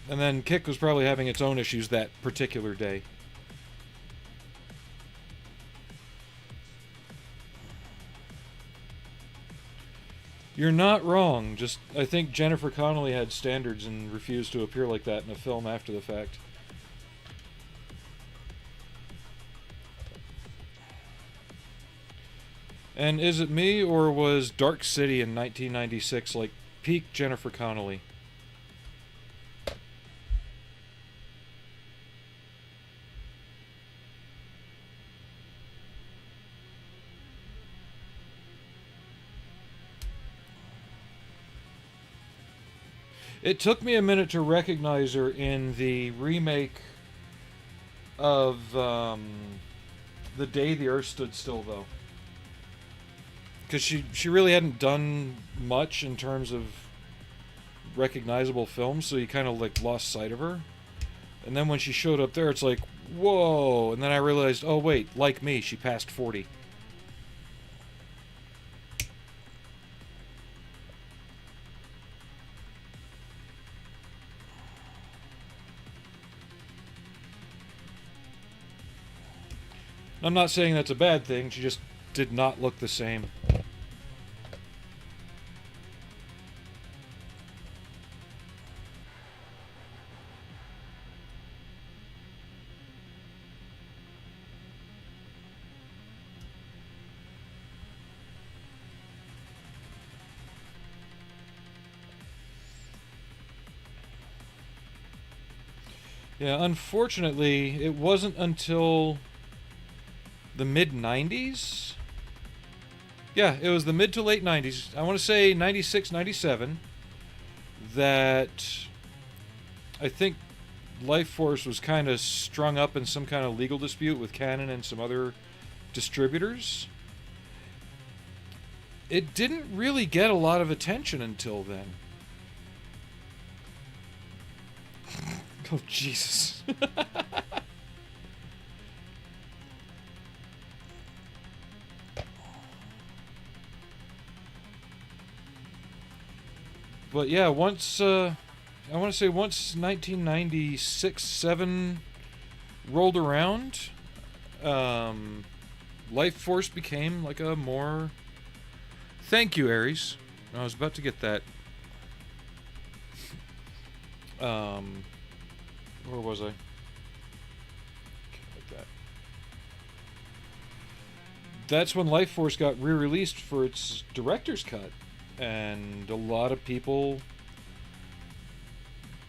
And then Kick was probably having its own issues that particular day. You're not wrong. Just, I think Jennifer Connelly had standards and refused to appear like that in a film after the fact. And is it me, or was Dark City in 1996 like peak Jennifer Connelly? It took me a minute to recognize her in the remake of The Day the Earth Stood Still, though. Because she really hadn't done much in terms of recognizable films, so you kind of like lost sight of her. And then when she showed up there, it's like, whoa! And then I realized, oh wait, like me, she passed 40. I'm not saying that's a bad thing, she just did not look the same. Yeah, unfortunately, it wasn't until the mid-90s? Yeah, it was the mid to late 90s. I want to say 96, 97, that I think Life Force was kind of strung up in some kind of legal dispute with Canon and some other distributors. It didn't really get a lot of attention until then. Oh, Jesus. But yeah, once, I want to say once 1996-7 rolled around, Life Force became like a more... Thank you, Aries. I was about to get that. Where was I? Like that. That's when Life Force got re-released for its director's cut. And a lot of people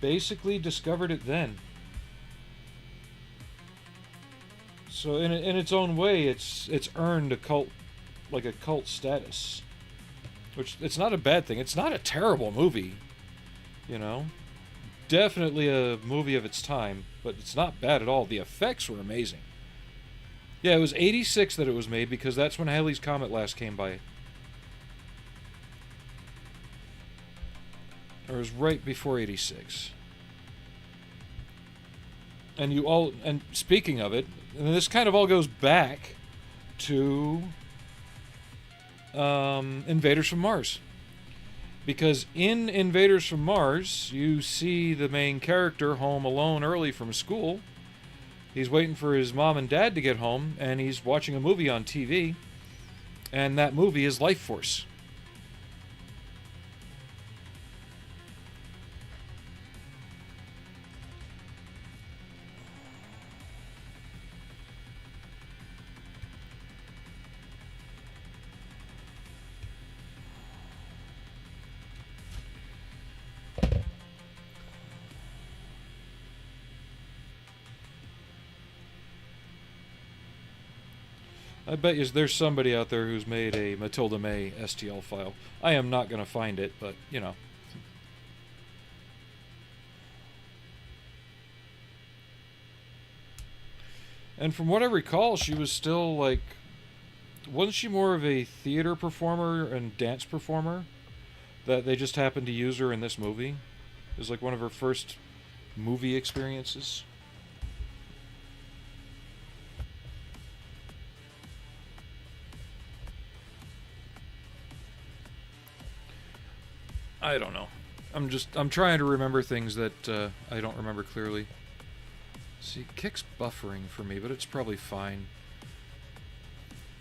basically discovered it then. So in its own way, it's earned a cult status, which it's not a bad thing. It's not a terrible movie, you know. Definitely a movie of its time, but it's not bad at all. The effects were amazing. Yeah, it was 86 that it was made, because that's when Halley's Comet last came by. Or it was right before 86. And speaking of it, and this kind of all goes back to Invaders from Mars. Because in Invaders from Mars, you see the main character home alone early from school. He's waiting for his mom and dad to get home, and he's watching a movie on TV. And that movie is Life Force. I bet you there's somebody out there who's made a Matilda May STL file. I am not going to find it, but, you know. And from what I recall, she was still, like... Wasn't she more of a theater performer and dance performer? That they just happened to use her in this movie? It was like one of her first movie experiences. I don't know. I'm trying to remember things that I don't remember clearly. See, Kick's buffering for me, but it's probably fine.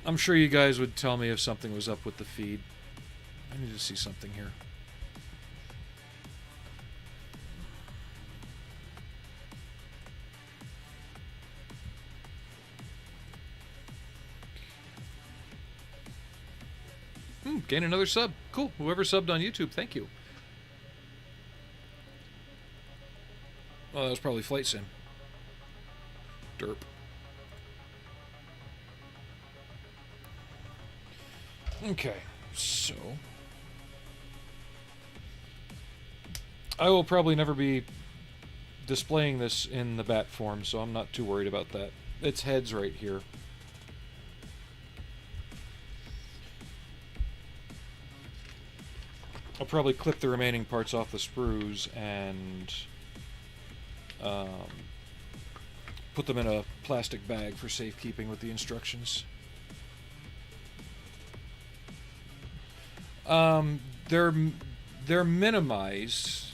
I'm sure you guys would tell me if something was up with the feed. I need to see something here. Gain another sub. Cool. Whoever subbed on YouTube, thank you. Oh, that was probably Flight Sim. Derp. Okay, so... I will probably never be displaying this in the bat form, so I'm not too worried about that. Its head's right here. I'll probably clip the remaining parts off the sprues and put them in a plastic bag for safekeeping with the instructions. They're minimized.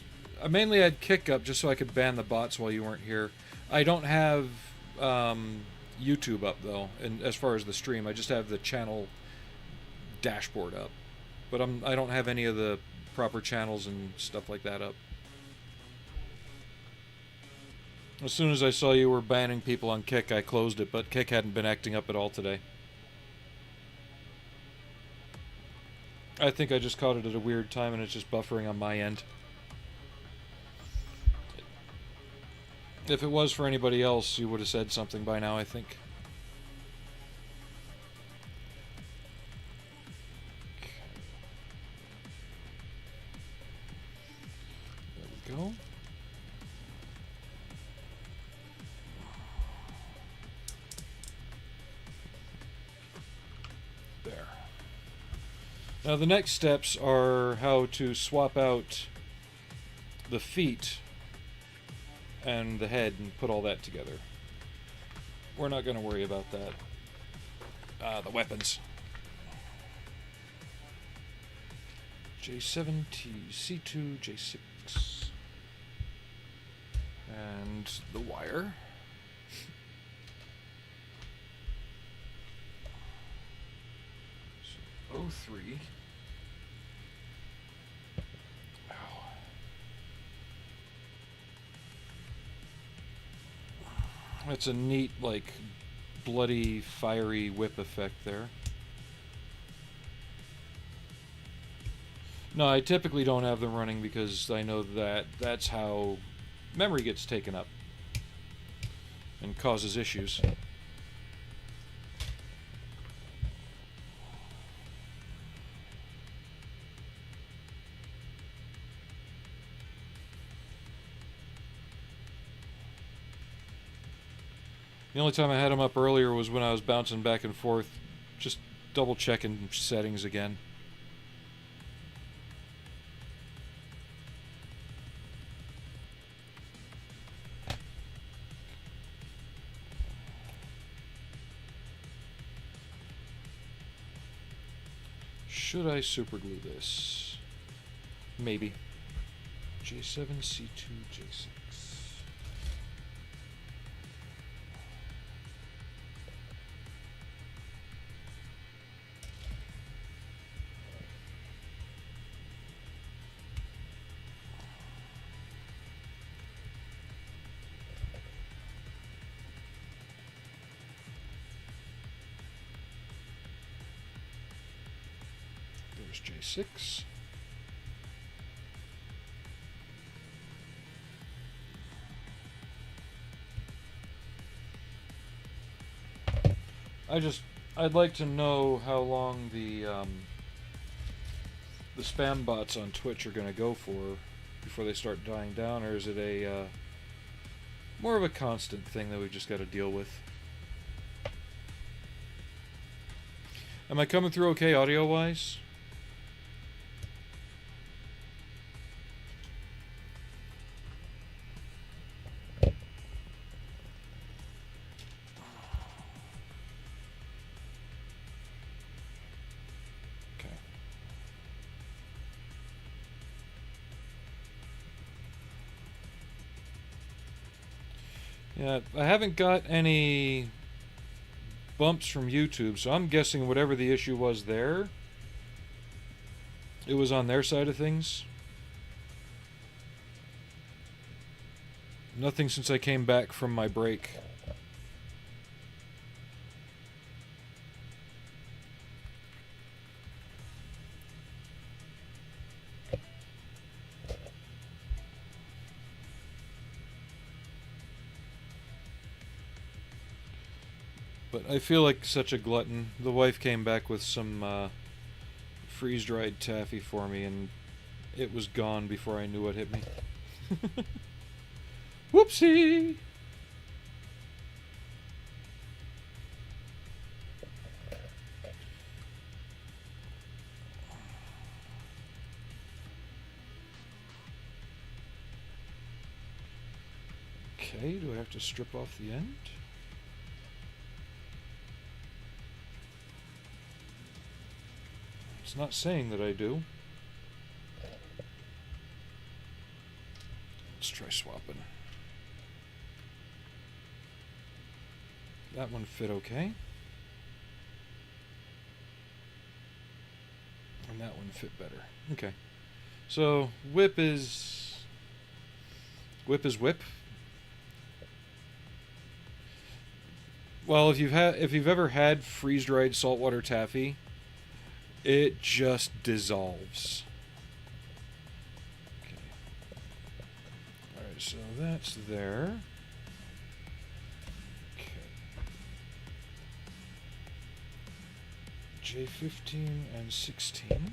I mainly had Kick up just so I could ban the bots while you weren't here. I don't have YouTube up though, and as far as the stream, I just have the channel dashboard up. But I don't have any of the proper channels and stuff like that up. As soon as I saw you were banning people on Kick, I closed it, but Kick hadn't been acting up at all today. I think I just caught it at a weird time and it's just buffering on my end. If it was for anybody else, you would have said something by now, I think. There we go. There. Now the next steps are how to swap out the feet and the head and put all that together. We're not going to worry about that. The weapons. J7, C2, J6. And the wire. So, 03. That's a neat, like, bloody, fiery whip effect there. No, I typically don't have them running because I know that that's how memory gets taken up and causes issues. The only time I had them up earlier was when I was bouncing back and forth, just double checking settings again. Should I superglue this? Maybe. J7, C2, J6. There's J6. I'd like to know how long the spam bots on Twitch are going to go for before they start dying down, or is it a more of a constant thing that we've just got to deal with? Am I coming through okay audio-wise? Yeah, I haven't got any bumps from YouTube, so I'm guessing whatever the issue was there, it was on their side of things. Nothing since I came back from my break. But I feel like such a glutton. The wife came back with some freeze-dried taffy for me, and it was gone before I knew what hit me. Whoopsie! Okay, do I have to strip off the end? It's not saying that I do. Let's try swapping. That one fit okay. And that one fit better. Okay. So whip is whip. Well, if you've ever had freeze-dried saltwater taffy, it just dissolves. Okay. Alright, so that's there. Okay. J15 and 16.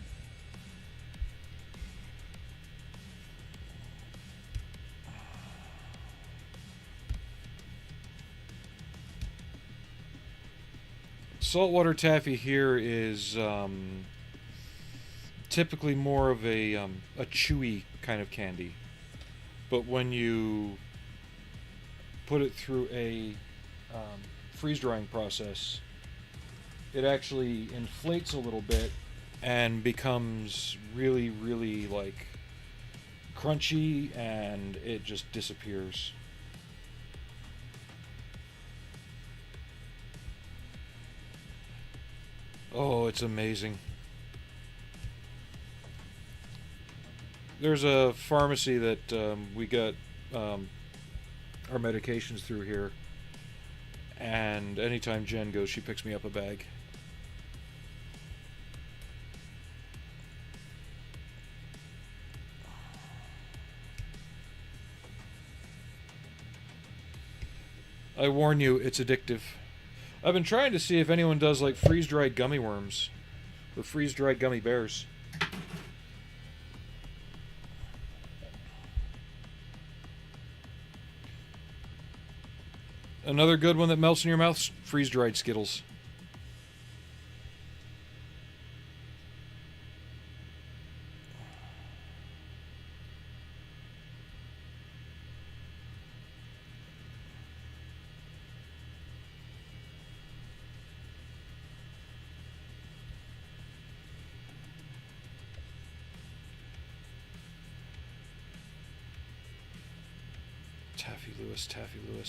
Saltwater taffy here is typically more of a chewy kind of candy, but when you put it through a freeze drying process, it actually inflates a little bit and becomes really, really like crunchy, and it just disappears. Oh, it's amazing. There's a pharmacy that we got our medications through here, and anytime Jen goes, she picks me up a bag. I warn you, it's addictive. I've been trying to see if anyone does like freeze-dried gummy worms or freeze-dried gummy bears. Another good one that melts in your mouth, freeze-dried Skittles.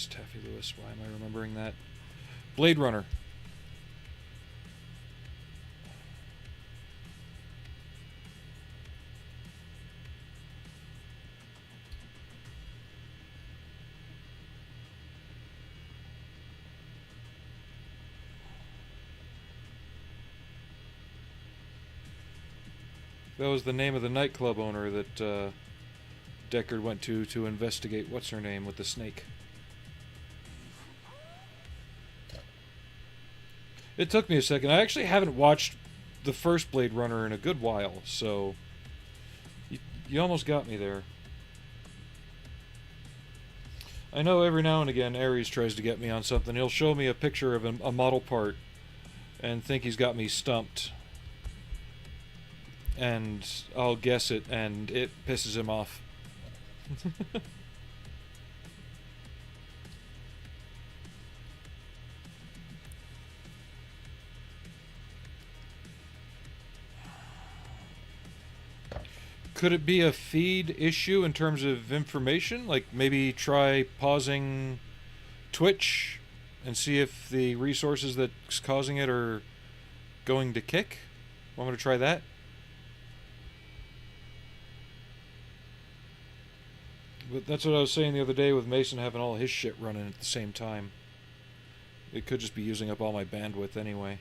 Taffy Lewis. Why am I remembering that? Blade Runner. That was the name of the nightclub owner that Deckard went to investigate what's her name with the snake. It took me a second. I actually haven't watched the first Blade Runner in a good while, so you almost got me there. I know every now and again Ares tries to get me on something. He'll show me a picture of a model part and think he's got me stumped. And I'll guess it, and it pisses him off. Could it be a feed issue in terms of information? Like maybe try pausing Twitch and see if the resources that's causing it are going to kick? Want me to try that? But that's what I was saying the other day with Mason having all his shit running at the same time. It could just be using up all my bandwidth anyway.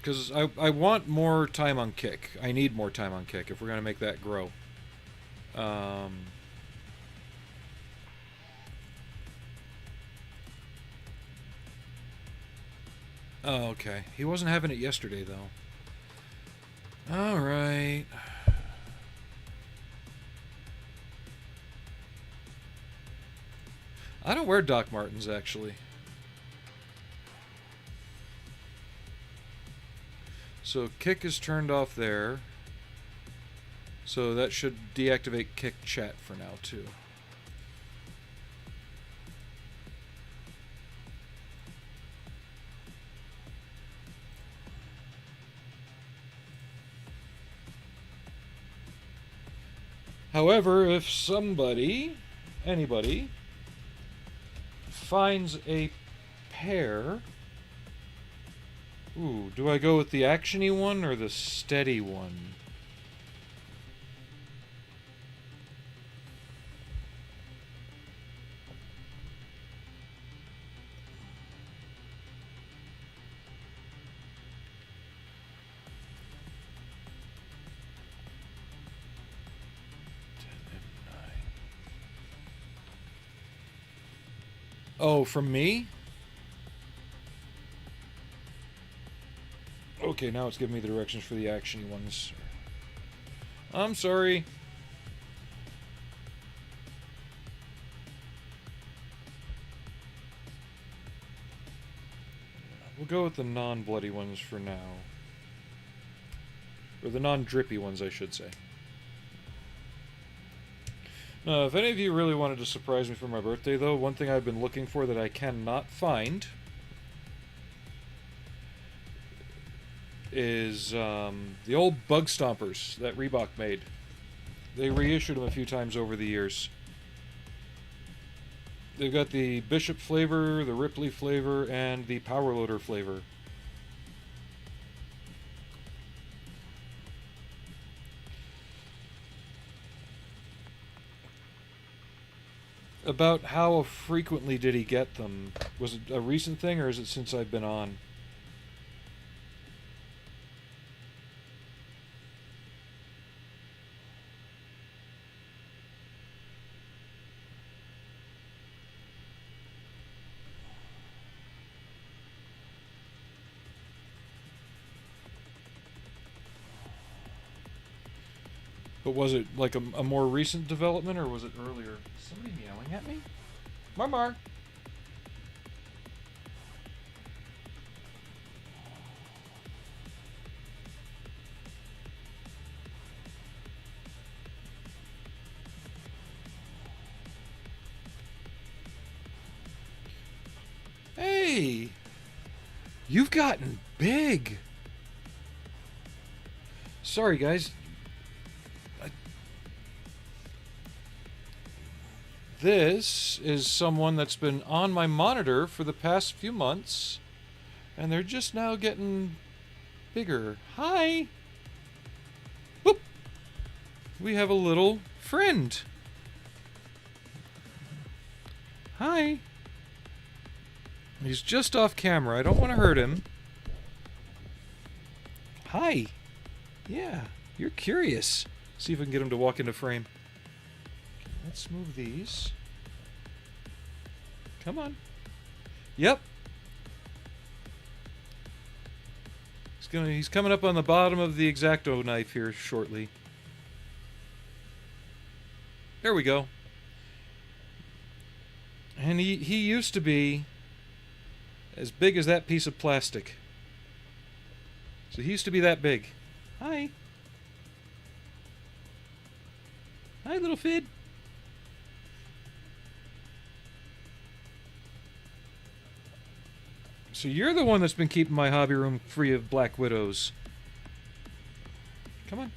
Because I want more time on Kick. I need more time on Kick if we're going to make that grow. Oh, okay. He wasn't having it yesterday, though. Alright. I don't wear Doc Martens, actually. So Kick is turned off there. So that should deactivate Kick chat for now, too. However, if anybody, finds a pair... Ooh, do I go with the action-y one or the steady one? Oh, from me? Okay, now it's giving me the directions for the action-y ones. I'm sorry. We'll go with the non-bloody ones for now. Or the non-drippy ones, I should say. Now, if any of you really wanted to surprise me for my birthday, though, one thing I've been looking for that I cannot find is the old Bug Stompers that Reebok made. They reissued them a few times over the years. They've got the Bishop flavor, the Ripley flavor, and the Power Loader flavor. About how frequently did he get them? Was it a recent thing, or is it since I've been on? But was it like a more recent development, or was it earlier? Is somebody meowing at me? Marmar! Hey! You've gotten big! Sorry, guys. This is someone that's been on my monitor for the past few months, and they're just now getting bigger. Hi! Whoop! We have a little friend. Hi! He's just off camera. I don't want to hurt him. Hi! Yeah, you're curious. See if we can get him to walk into frame. Let's move these. Come on. Yep. He's coming up on the bottom of the X-Acto knife here shortly. There we go. And he used to be as big as that piece of plastic. So he used to be that big. Hi. Hi, little Fid. So you're the one that's been keeping my hobby room free of black widows. Come on.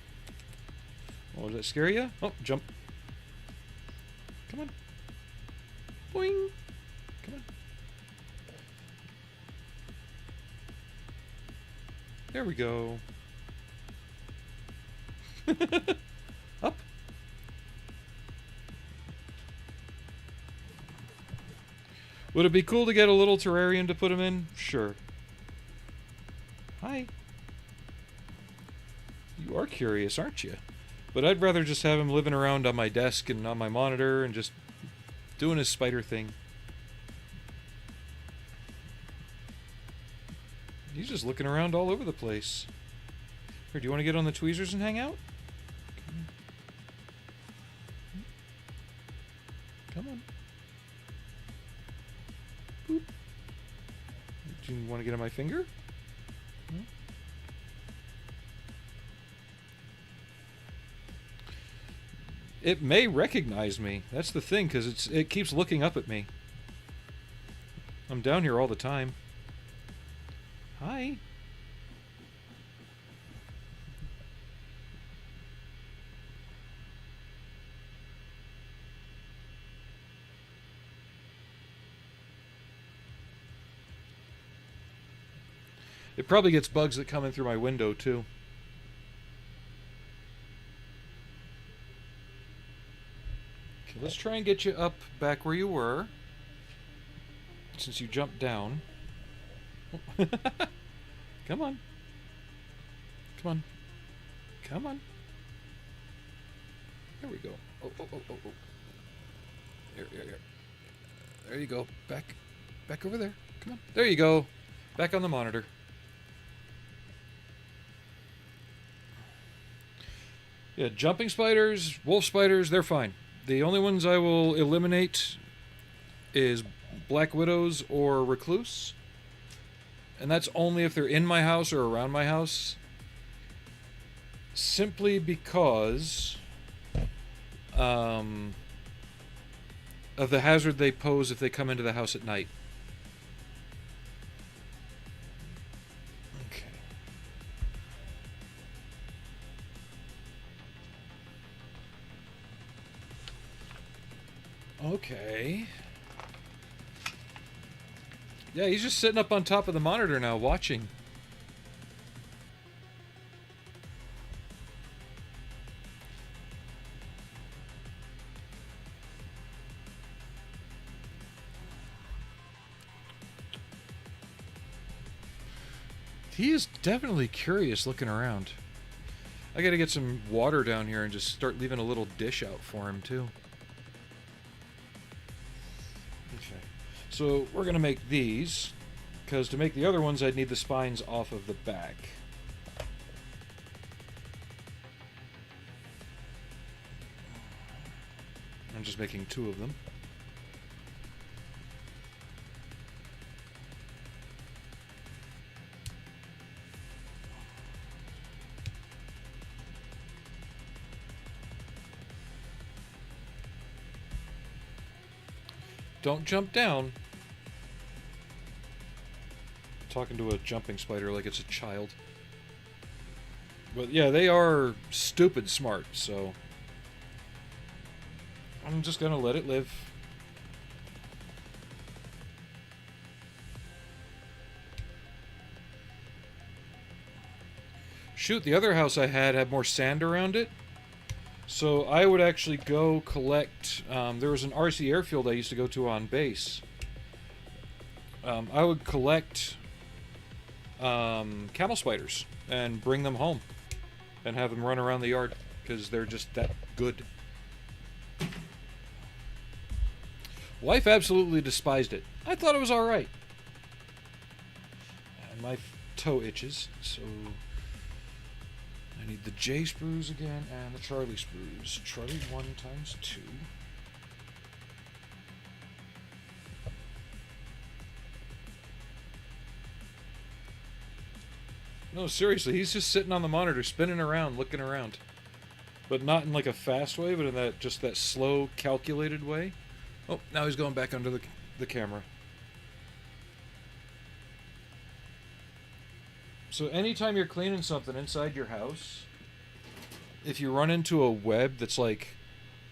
Oh, does that scare you? Oh, jump. Come on. Boing. Come on. There we go. Up. Would it be cool to get a little terrarium to put him in? Sure. Hi. You are curious, aren't you? But I'd rather just have him living around on my desk and on my monitor and just doing his spider thing. He's just looking around all over the place. Here, do you want to get on the tweezers and hang out? Come on. Boop. Do you want to get on my finger? No? It may recognize me. That's the thing, because it keeps looking up at me. I'm down here all the time. Hi. It probably gets bugs that come in through my window, too. Okay, let's try and get you up back where you were, since you jumped down. Come on. Come on. Come on. There we go. Oh, oh, oh, oh, oh. Here. There you go. Back over there. Come on. There you go. Back on the monitor. Yeah, jumping spiders, wolf spiders, they're fine. The only ones I will eliminate is black widows or recluse. And that's only if they're in my house or around my house. Simply because of the hazard they pose if they come into the house at night. Okay. Okay. Yeah, he's just sitting up on top of the monitor now, watching. He is definitely curious looking around. I gotta get some water down here and just start leaving a little dish out for him, too. Okay. So we're gonna make these, because to make the other ones I'd need the spines off of the back. I'm just making 2 of them. Don't jump down. Talking to a jumping spider like it's a child. But yeah, they are stupid smart, so I'm just gonna let it live. Shoot, the other house I had more sand around it. So I would actually go collect, there was an RC airfield I used to go to on base. I would collect camel spiders and bring them home and have them run around the yard because they're just that good. Wife absolutely despised it. I thought it was alright. And my toe itches, so I need the J sprues again and the Charlie sprues. Charlie 1 times 2. No, seriously, he's just sitting on the monitor, spinning around, looking around. But not in like a fast way, but in that just that slow, calculated way. Oh, now he's going back under the camera. So anytime you're cleaning something inside your house, if you run into a web that's like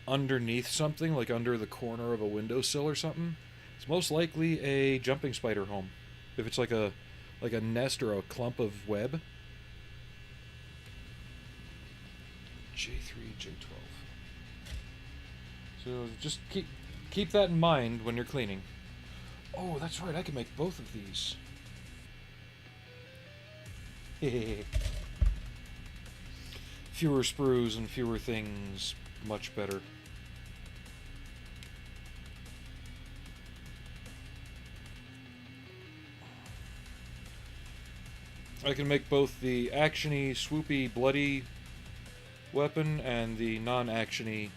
underneath something, like under the corner of a windowsill or something, it's most likely a jumping spider home. If it's like a nest or a clump of web. J3, J12. So just keep that in mind when you're cleaning. Oh, that's right, I can make both of these. Fewer sprues and fewer things, much better. I can make both the actiony, swoopy, bloody weapon and the non-actiony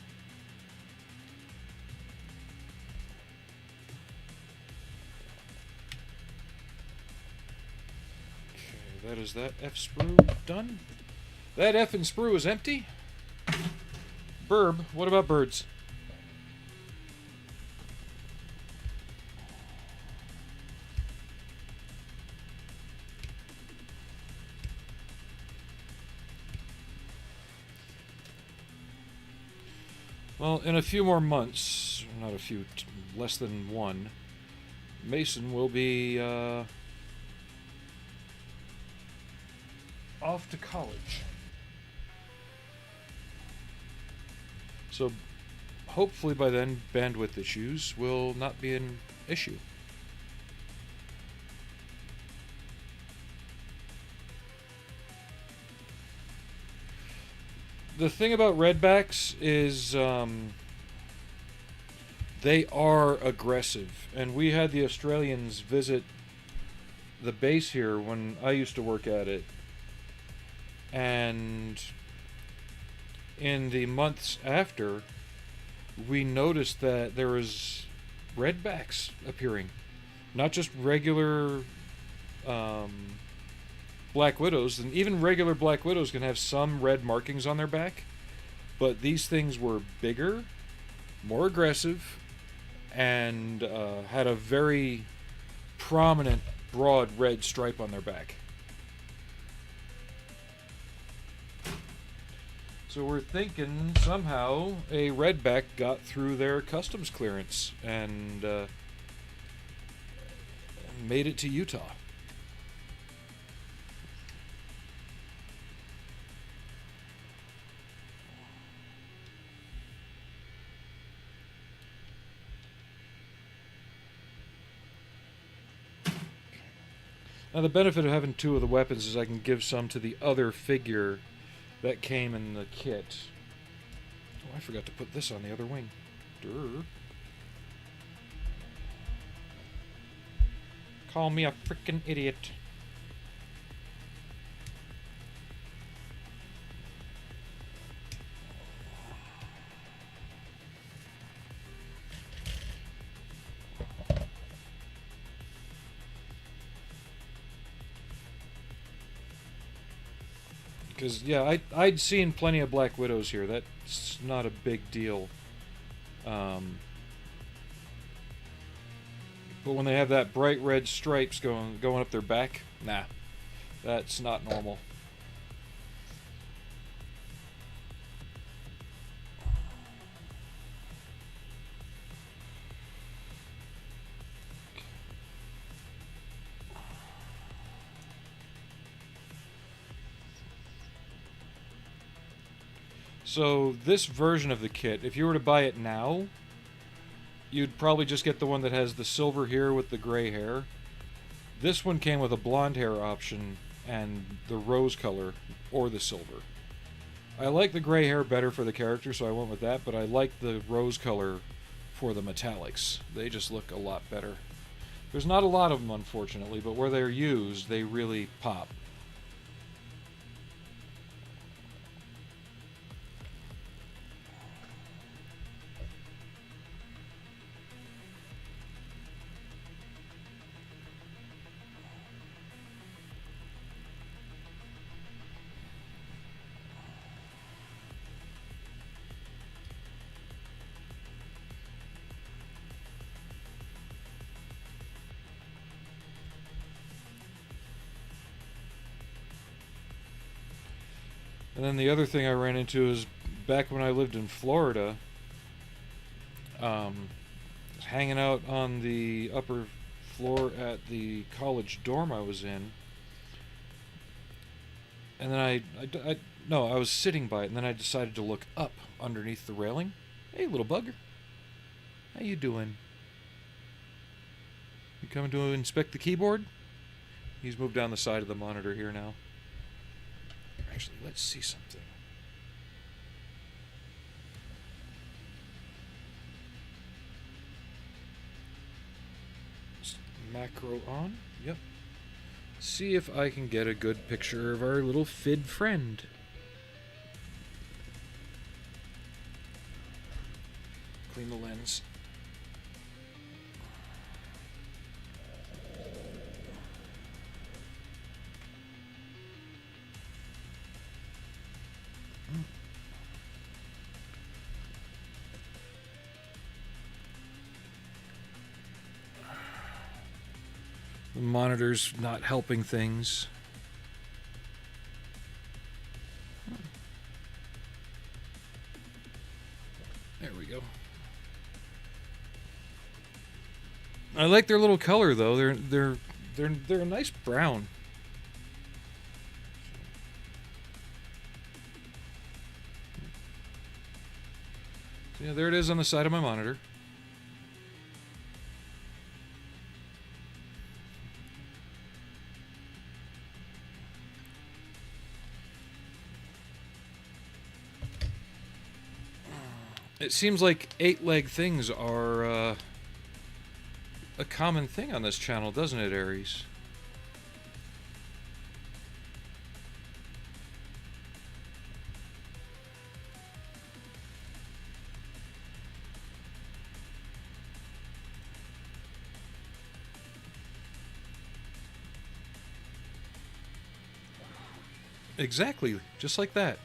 that is that F sprue done. That F and sprue is empty. Burb, what about birds? Well, in a few more months, not a few, less than one, Mason will be off to college. So hopefully by then bandwidth issues will not be an issue. The thing about redbacks is they are aggressive, and we had the Australians visit the base here when I used to work at it, and in the months after, we noticed that there was redbacks appearing, not just regular black widows, and even regular black widows can have some red markings on their back, but these things were bigger, more aggressive, and had a very prominent broad red stripe on their back. So we're thinking somehow a redback got through their customs clearance and made it to Utah. Now the benefit of having two of the weapons is I can give some to the other figure that came in the kit. Oh, I forgot to put this on the other wing. Durr. Call me a frickin' idiot. Because, yeah, I'd seen plenty of Black Widows here. That's not a big deal. But when they have that bright red stripes going up their back, nah, that's not normal. So this version of the kit, if you were to buy it now, you'd probably just get the one that has the silver here with the gray hair. This one came with a blonde hair option and the rose color or the silver. I like the gray hair better for the character, so I went with that, but I like the rose color for the metallics. They just look a lot better. There's not a lot of them, unfortunately, but where they're used, they really pop. And then the other thing I ran into is back when I lived in Florida, hanging out on the upper floor at the college dorm I was in. And then I was sitting by it, and then I decided to look up underneath the railing. Hey, little bugger. How you doing? You coming to inspect the keyboard? He's moved down the side of the monitor here now. Actually, let's see something. Macro on. Yep. See if I can get a good picture of our little Fid friend. Clean the lens. The monitor's not helping things. There we go. I like their little color though. They're a nice brown. So yeah, there it is on the side of my monitor. It seems like 8-leg things are a common thing on this channel, doesn't it, Aries? Exactly, just like that.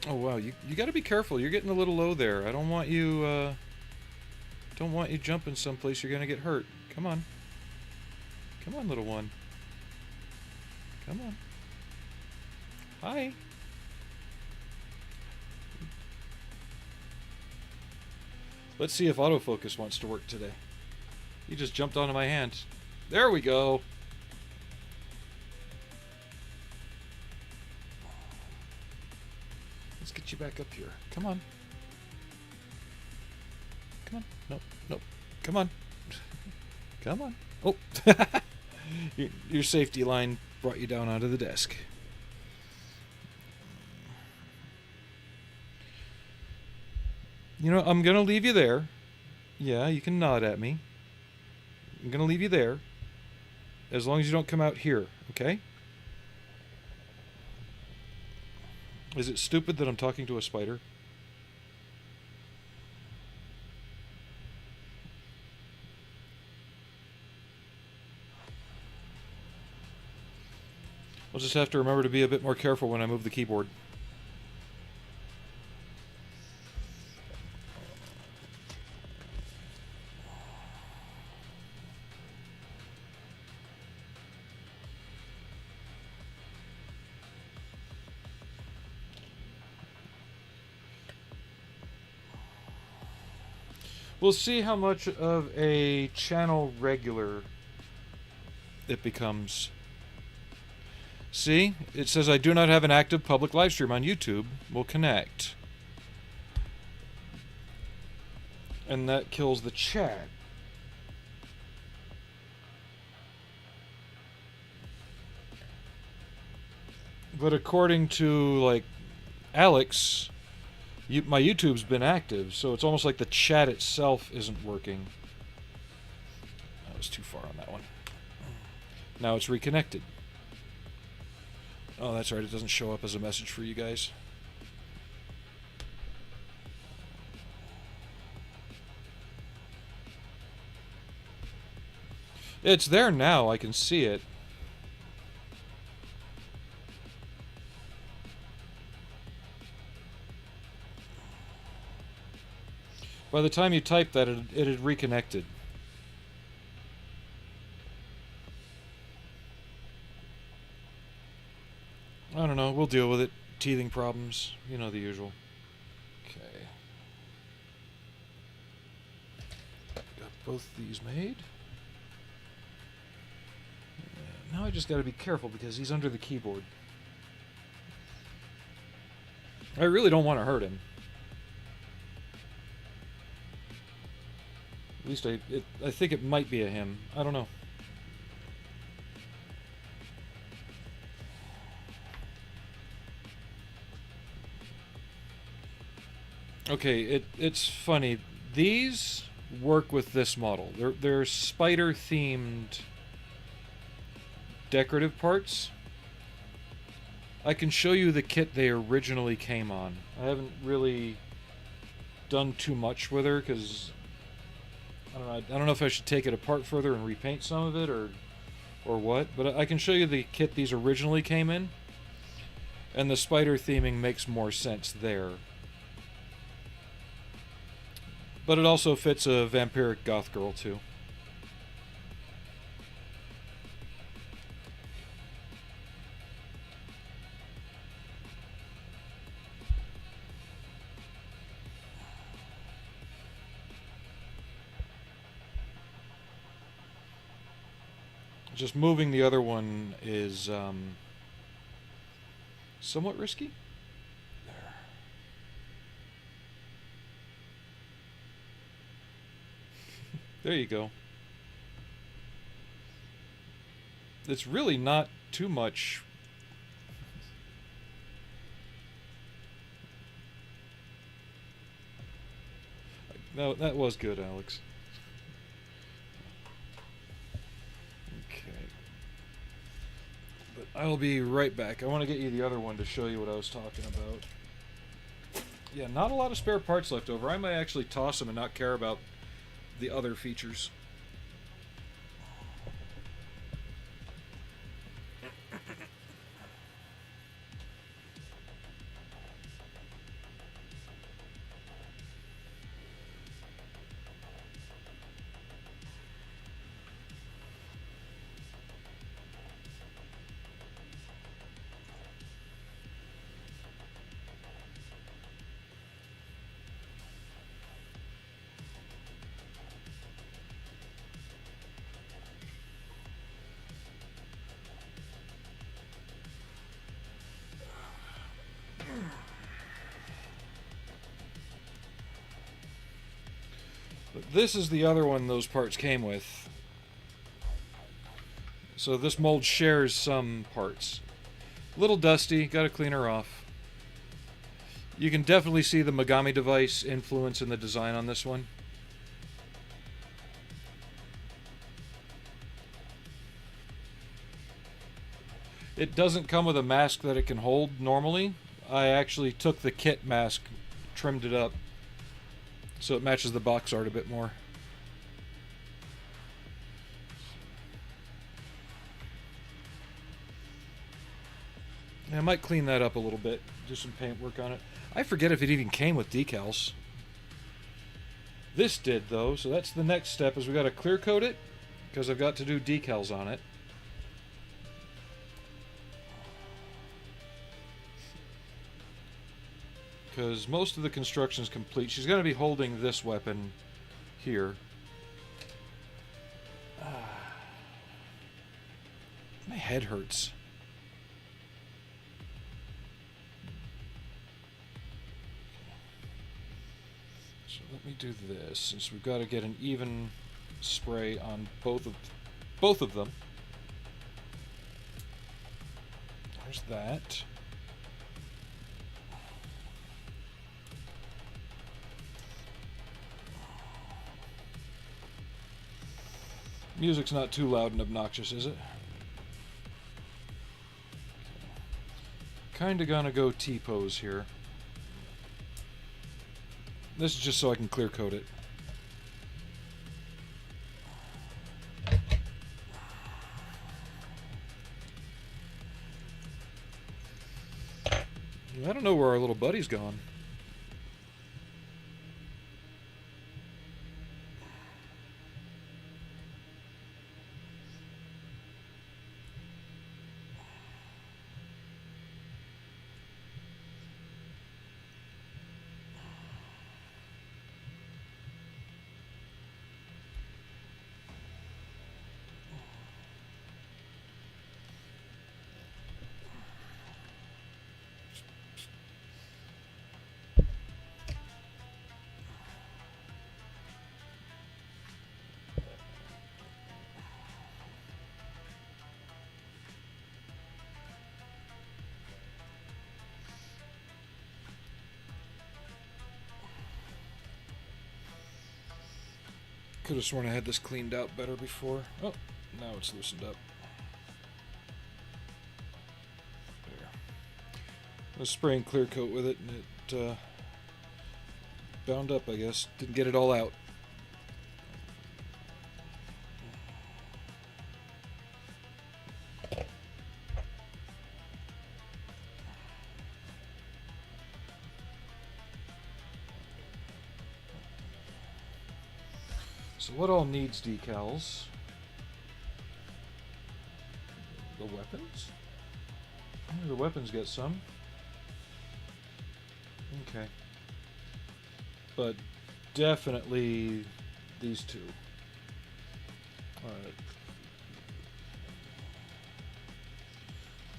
Oh wow, you got to be careful. You're getting a little low there. I don't want you jumping someplace you're gonna get hurt. Come on, come on, little one. Come on. Hi. Let's see if autofocus wants to work today. He just jumped onto my hand. There we go. Let's get you back up here. Come on. Come on. Nope. Nope. Come on. Come on. Oh. Your safety line brought you down onto the desk. You know, I'm going to leave you there. Yeah, you can nod at me. I'm going to leave you there. As long as you don't come out here, okay? Is it stupid that I'm talking to a spider? I'll just have to remember to be a bit more careful when I move the keyboard. We'll see how much of a channel regular it becomes. See? It says I do not have an active public live stream on YouTube. We'll connect. And that kills the chat. But according to, like, Alex, my YouTube's been active, so it's almost like the chat itself isn't working. That was too far on that one. Now it's reconnected. Oh, that's right, it doesn't show up as a message for you guys. It's there now, I can see it. By the time you typed that, it had reconnected. I don't know, we'll deal with it. Teething problems, you know the usual. Okay. Got both these made. Now I just gotta be careful because he's under the keyboard. I really don't want to hurt him. At least I think it might be a him. I don't know. Okay, it's funny. These work with this model. They're spider themed decorative parts. I can show you the kit they originally came on. I haven't really done too much with her because I don't know if I should take it apart further and repaint some of it or what, but I can show you the kit these originally came in, and the spider theming makes more sense there. But it also fits a vampiric goth girl too. Just moving the other one is somewhat risky. There. There you go. It's really not too much. No, that was good, Alex. I'll be right back. I want to get you the other one to show you what I was talking about. Yeah, not a lot of spare parts left over. I might actually toss them and not care about the other features. But this is the other one those parts came with. So this mold shares some parts. A little dusty, gotta clean her off. You can definitely see the Megami device influence in the design on this one. It doesn't come with a mask that it can hold normally. I actually took the kit mask, trimmed it up, so it matches the box art a bit more. I might clean that up a little bit, do some paint work on it. I forget if it even came with decals. This did though, so that's the next step, is we gotta clear coat it, because I've got to do decals on it. Because most of the construction is complete. She's going to be holding this weapon here. My head hurts. So let me do this, since we've got to get an even spray on both of them. There's that. Music's not too loud and obnoxious, is it? Kinda gonna go T-pose here. This is just so I can clear coat it. I don't know where our little buddy's gone. Could have sworn I had this cleaned out better before. Oh, now it's loosened up. There. I was spraying clear coat with it, and it bound up, I guess. Didn't get it all out. So what all needs decals? The weapons? The weapons get some. Okay. But definitely these two. Alright.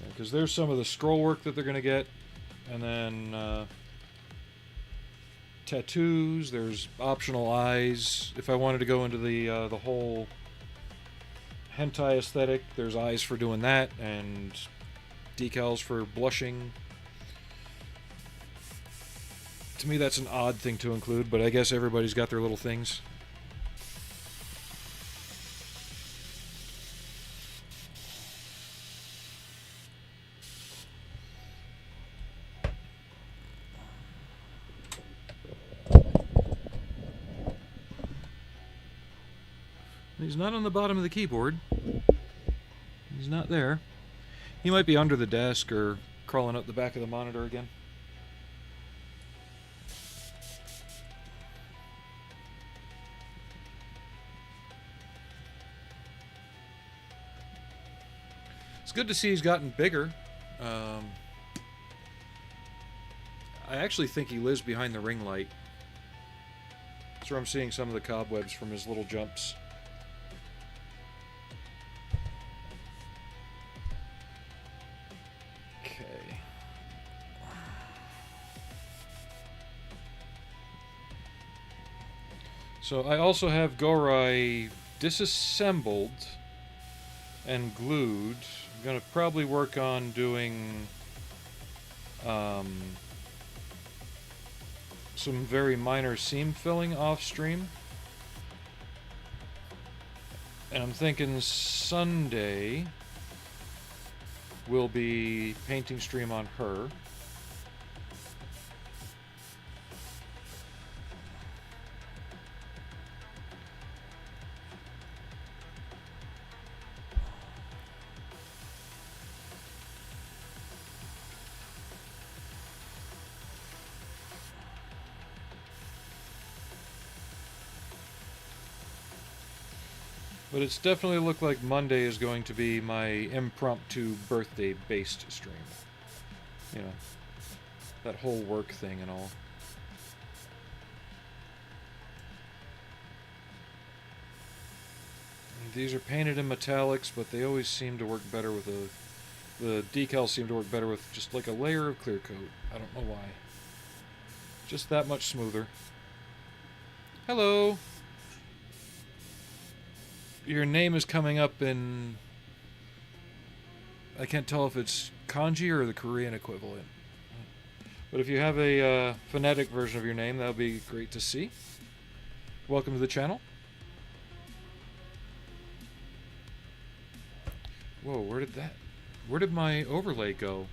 Because there's some of the scroll work that they're going to get. And then tattoos, there's optional eyes. If I wanted to go into the whole hentai aesthetic, there's eyes for doing that, and decals for blushing. To me, that's an odd thing to include, but I guess everybody's got their little things. He's not on the bottom of the keyboard. He's not there. He might be under the desk or crawling up the back of the monitor again. It's good to see he's gotten bigger. I actually think he lives behind the ring light. That's where I'm seeing some of the cobwebs from his little jumps. So I also have Gorai disassembled and glued. I'm going to probably work on doing some very minor seam filling off stream. And I'm thinking Sunday will be painting stream on her. But it's definitely looked like Monday is going to be my impromptu birthday-based stream. You know, that whole work thing and all. These are painted in metallics, but they always seem to work better with the decals seem to work better with just like a layer of clear coat. I don't know why. Just that much smoother. Hello! Your name is coming up in... I can't tell if it's kanji or the Korean equivalent. But if you have a phonetic version of your name, that would be great to see. Welcome to the channel. Whoa, where did my overlay go?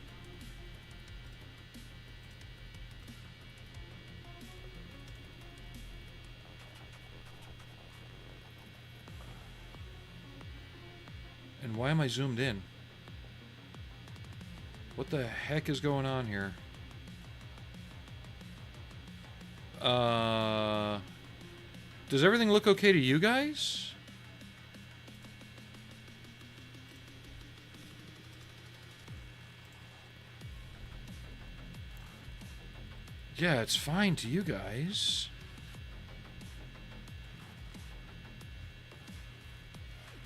And why am I zoomed in? What the heck is going on here? Does everything look okay to you guys? Yeah, it's fine to you guys.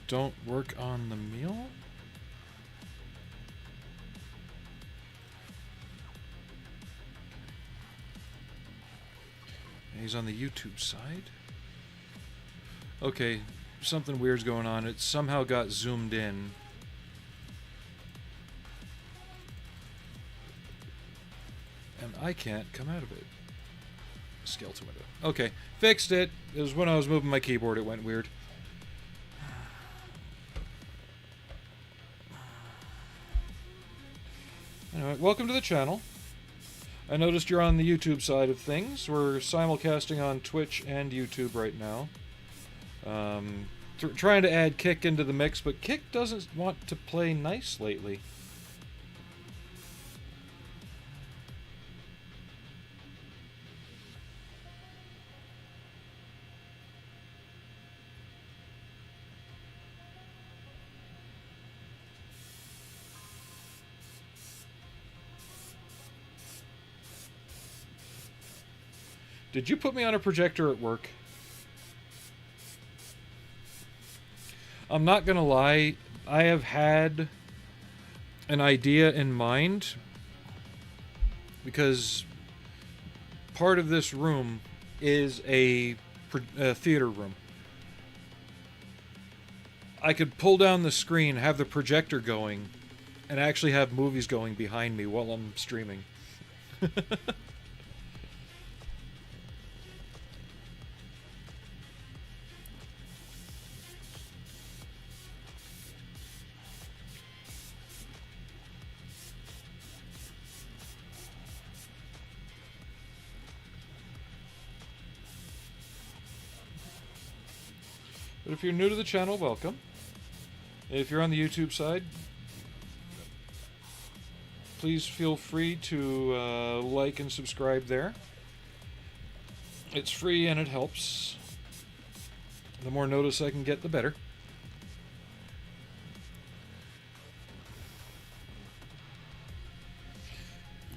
Don't work on the meal? He's on the YouTube side. Okay, something weird's going on. It somehow got zoomed in. And I can't come out of it. Skeleton window. Okay, fixed it. It was when I was moving my keyboard it went weird. Anyway, welcome to the channel. I noticed you're on the YouTube side of things. We're simulcasting on Twitch and YouTube right now. Trying to add Kick into the mix, but Kick doesn't want to play nice lately. Did you put me on a projector at work? I'm not gonna lie, I have had an idea in mind because part of this room is a theater room. I could pull down the screen, have the projector going, and actually have movies going behind me while I'm streaming. But if you're new to the channel, welcome. If you're on the YouTube side, please feel free to like and subscribe there. It's free and it helps. The more notice I can get, the better.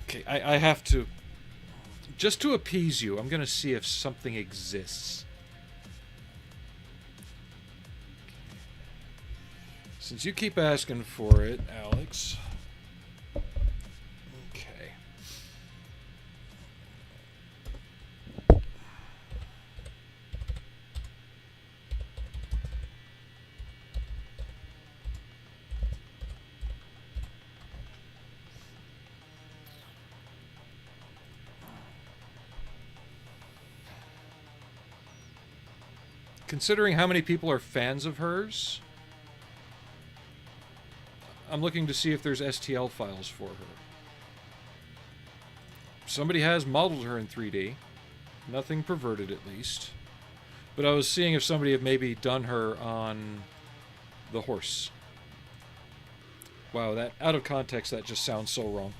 Okay, I have to... Just to appease you, I'm going to see if something exists. Since you keep asking for it, Alex. Okay. Considering how many people are fans of hers, I'm looking to see if there's STL files for her. Somebody has modeled her in 3D. Nothing perverted, at least. But I was seeing if somebody had maybe done her on the horse. Wow, that out of context, that just sounds so wrong.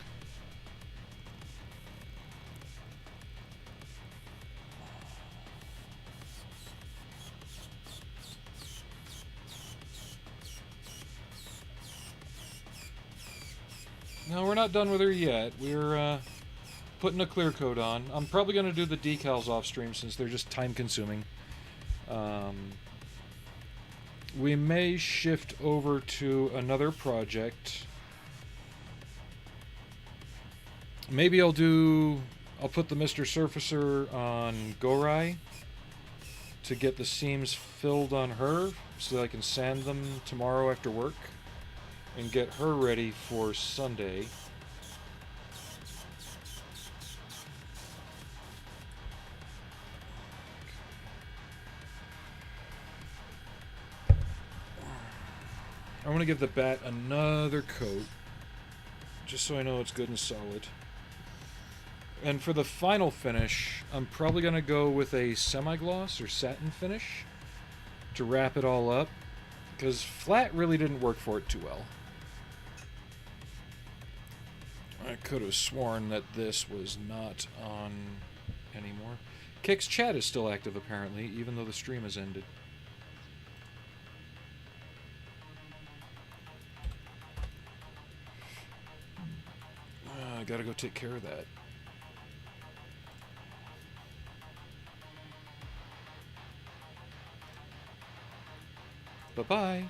No, we're not done with her yet. We're putting a clear coat on. I'm probably going to do the decals off stream since they're just time consuming. We may shift over to another project. Maybe I'll put the Mr. Surfacer on Gorai to get the seams filled on her so that I can sand them tomorrow after work and get her ready for Sunday. I want to give the bat another coat, just so I know it's good and solid. And for the final finish, I'm probably going to go with a semi-gloss or satin finish to wrap it all up, because flat really didn't work for it too well. I could have sworn that this was not on anymore. Kick's chat is still active apparently, even though the stream has ended. I gotta go take care of that. Bye-bye.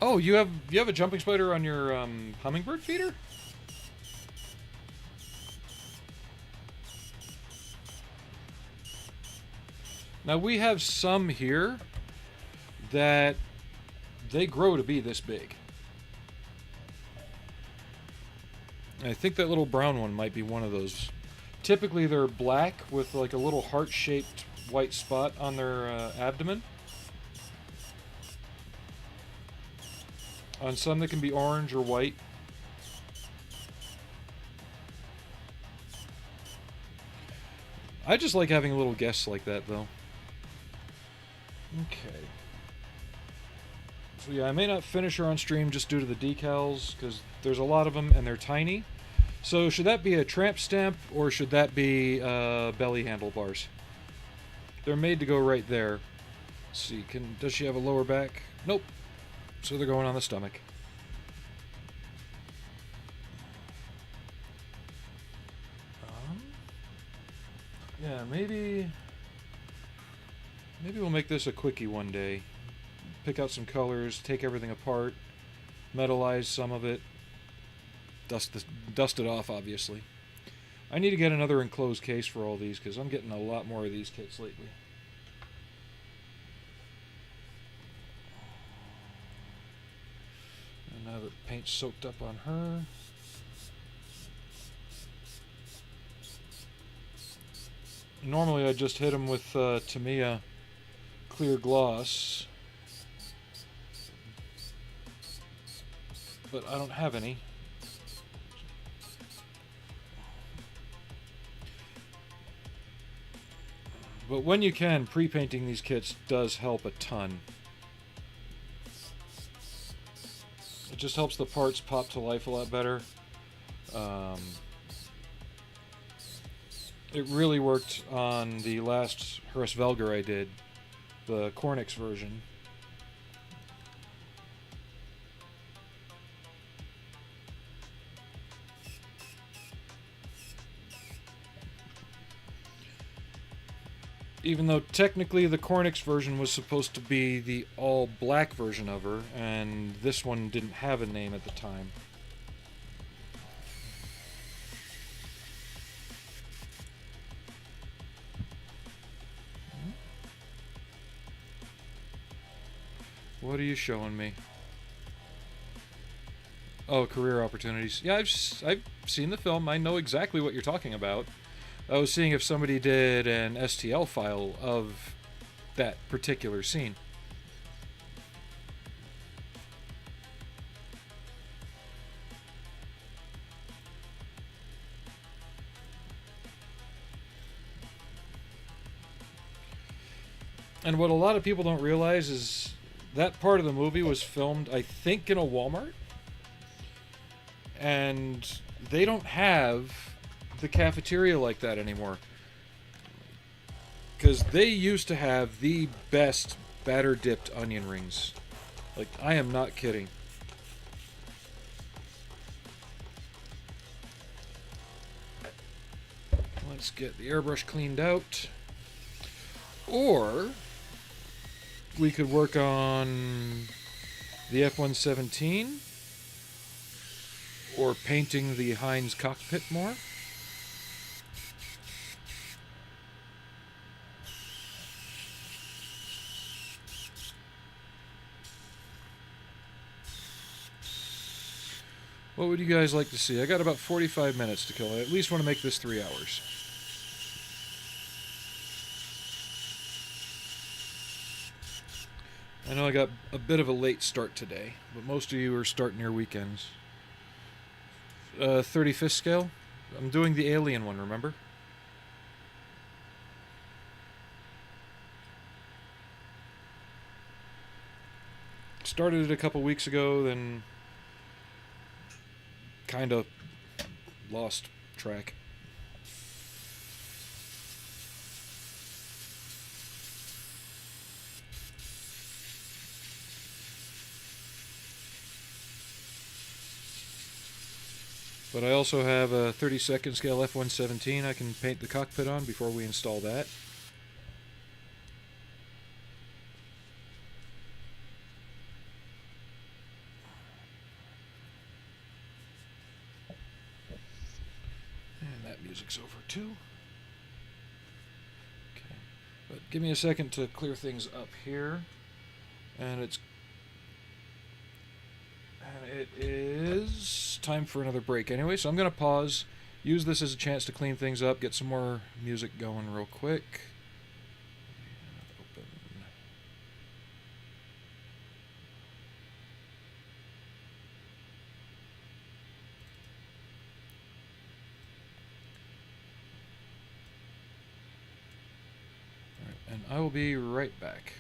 Oh, you have a jumping spider on your hummingbird feeder? Now we have some here that they grow to be this big. I think that little brown one might be one of those. Typically they're black with like a little heart-shaped white spot on their abdomen. On some, they can be orange or white. I just like having little guests like that, though. Okay. So yeah, I may not finish her on stream just due to the decals, because there's a lot of them and they're tiny. So should that be a tramp stamp, or should that be belly handlebars? They're made to go right there. Let's see, does she have a lower back? Nope. So they're going on the stomach. Yeah, maybe we'll make this a quickie one day. Pick out some colors, take everything apart, metalize some of it, dust it off, obviously. I need to get another enclosed case for all these, because I'm getting a lot more of these kits lately. Now that paint's soaked up on her. Normally I just hit them with Camilla clear gloss, but I don't have any. But when you can, pre-painting these kits does help a ton. It just helps the parts pop to life a lot better. It really worked on the last Hurstvelger I did, the Cornix version. Even though technically the Cornix version was supposed to be the all-black version of her, and this one didn't have a name at the time. What are you showing me? Oh, career opportunities. Yeah, I've seen the film. I know exactly what you're talking about. I was seeing if somebody did an STL file of that particular scene. And what a lot of people don't realize is that part of the movie was filmed, I think, in a Walmart. And they don't have the cafeteria like that anymore. Because they used to have the best batter-dipped onion rings. Like, I am not kidding. Let's get the airbrush cleaned out. Or we could work on the F-117 or painting the Heinz cockpit more. What would you guys like to see? I got about 45 minutes to kill. I at least want to make this 3 hours. I know I got a bit of a late start today, but most of you are starting your weekends. 35th scale? I'm doing the alien one, remember? Started it a couple weeks ago, then kind of lost track. But I also have a 32nd scale F-117 I can paint the cockpit on before we install that. And that music's over too. Okay. But give me a second to clear things up here. And it is time for another break anyway, so I'm going to pause, use this as a chance to clean things up, get some more music going real quick. Open. All right, and I will be right back.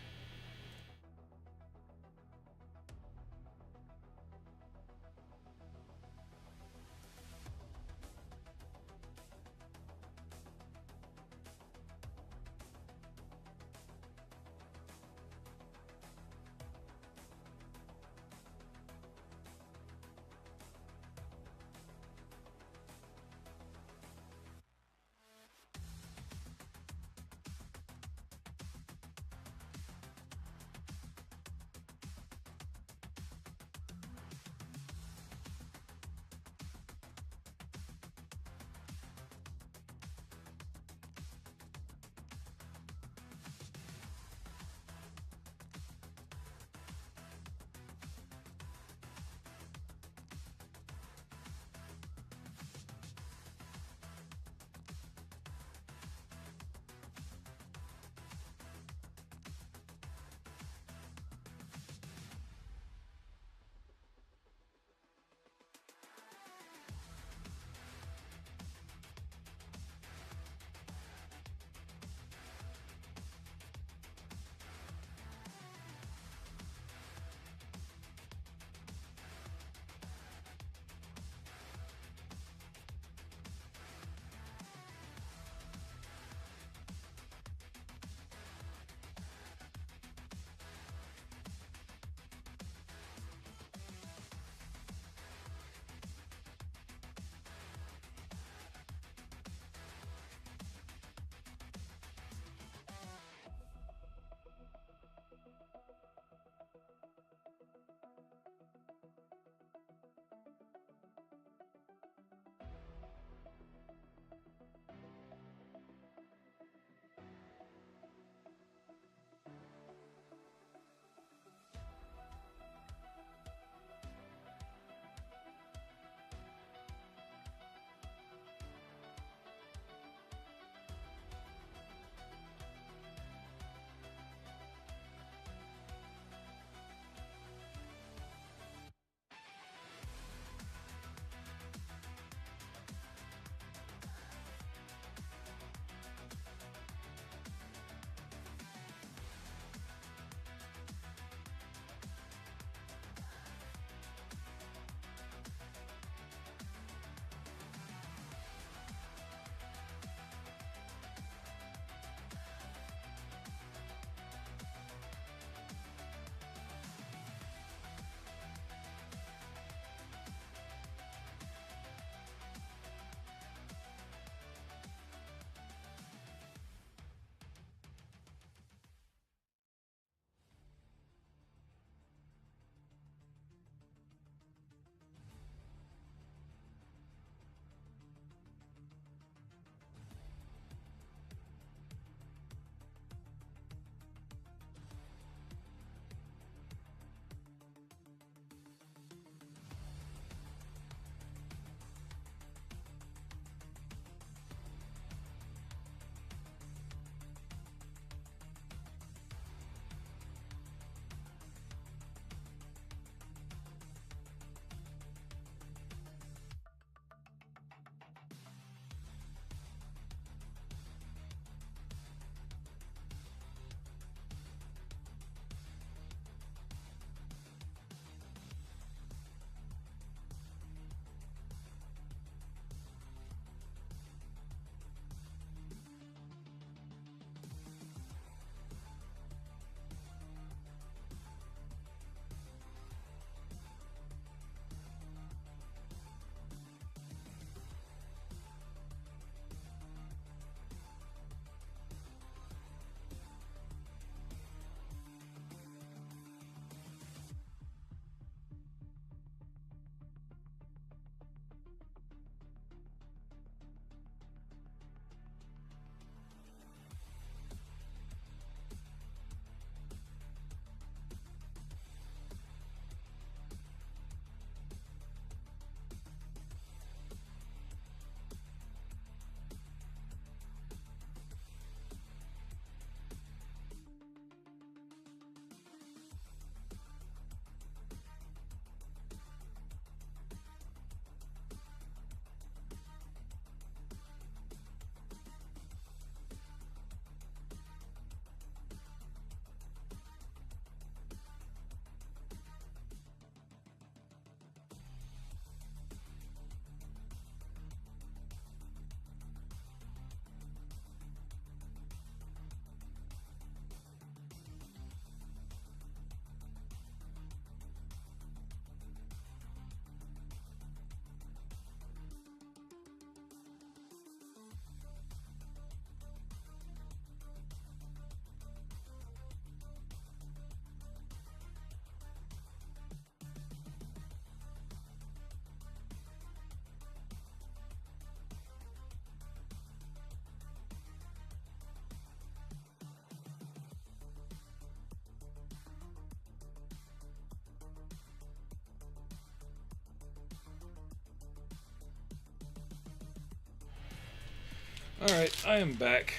Alright, I am back.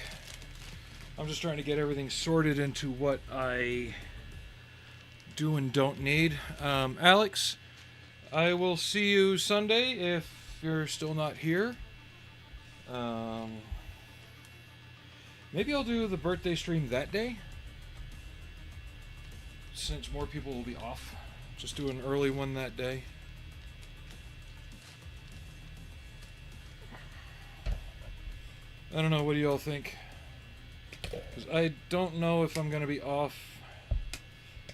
I'm just trying to get everything sorted into what I do and don't need. Alex, I will see you Sunday if you're still not here. Maybe I'll do the birthday stream that day, since more people will be off. Just do an early one that day. I don't know, what do y'all think? Because I don't know if I'm going to be off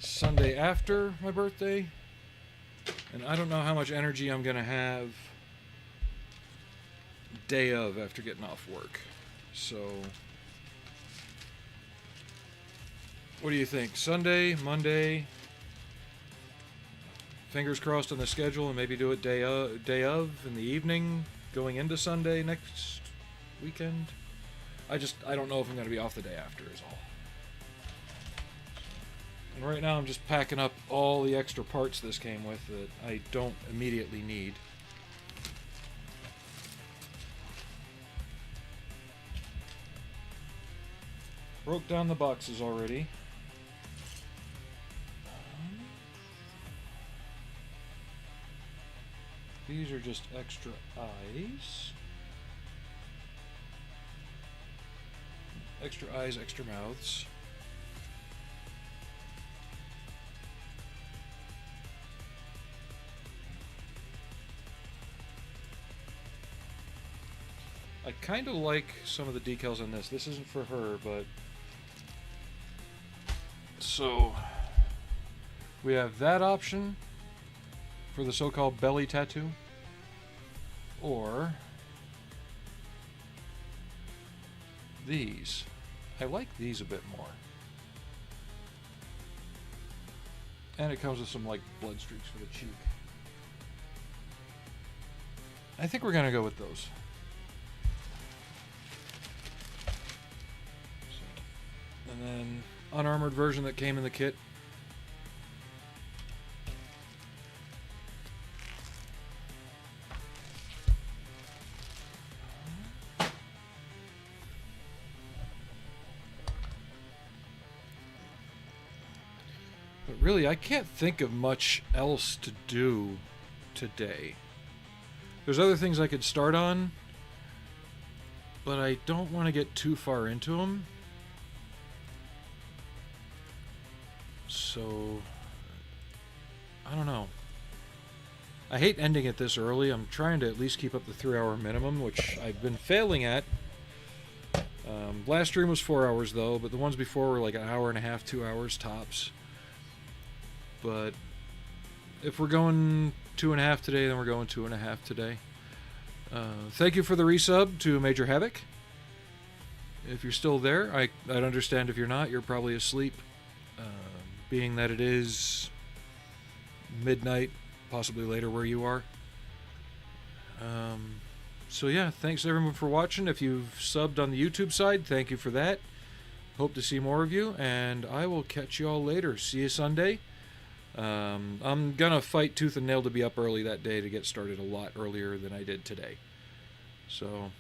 Sunday after my birthday, and I don't know how much energy I'm going to have day of after getting off work. So, what do you think? Sunday, Monday, fingers crossed on the schedule, and maybe do it day of in the evening, going into Sunday next weekend. I don't know if I'm going to be off the day after is all. And right now I'm just packing up all the extra parts this came with that I don't immediately need. Broke down the boxes already. These are just extra eyes. Extra eyes, extra mouths. I kind of like some of the decals on this. This isn't for her, but... So, we have that option for the so-called belly tattoo. Or... these. I like these a bit more. And it comes with some, like, blood streaks for the cheek. I think we're gonna go with those. And then, unarmored version that came in the kit. But really, I can't think of much else to do today. There's other things I could start on, but I don't want to get too far into them. So, I don't know. I hate ending it this early. I'm trying to at least keep up the 3-hour minimum, which I've been failing at. Last stream was 4 hours, though, but the ones before were like an hour and a half, 2 hours tops. But if we're going 2.5 today, then we're going 2.5 today. Thank you for the resub to Major Havoc. If you're still there, I'd understand if you're not. You're probably asleep. Being that it is midnight, possibly later where you are. So yeah, thanks everyone for watching. If you've subbed on the YouTube side, thank you for that. Hope to see more of you, and I will catch you all later. See you Sunday. I'm gonna fight tooth and nail to be up early that day to get started a lot earlier than I did today. So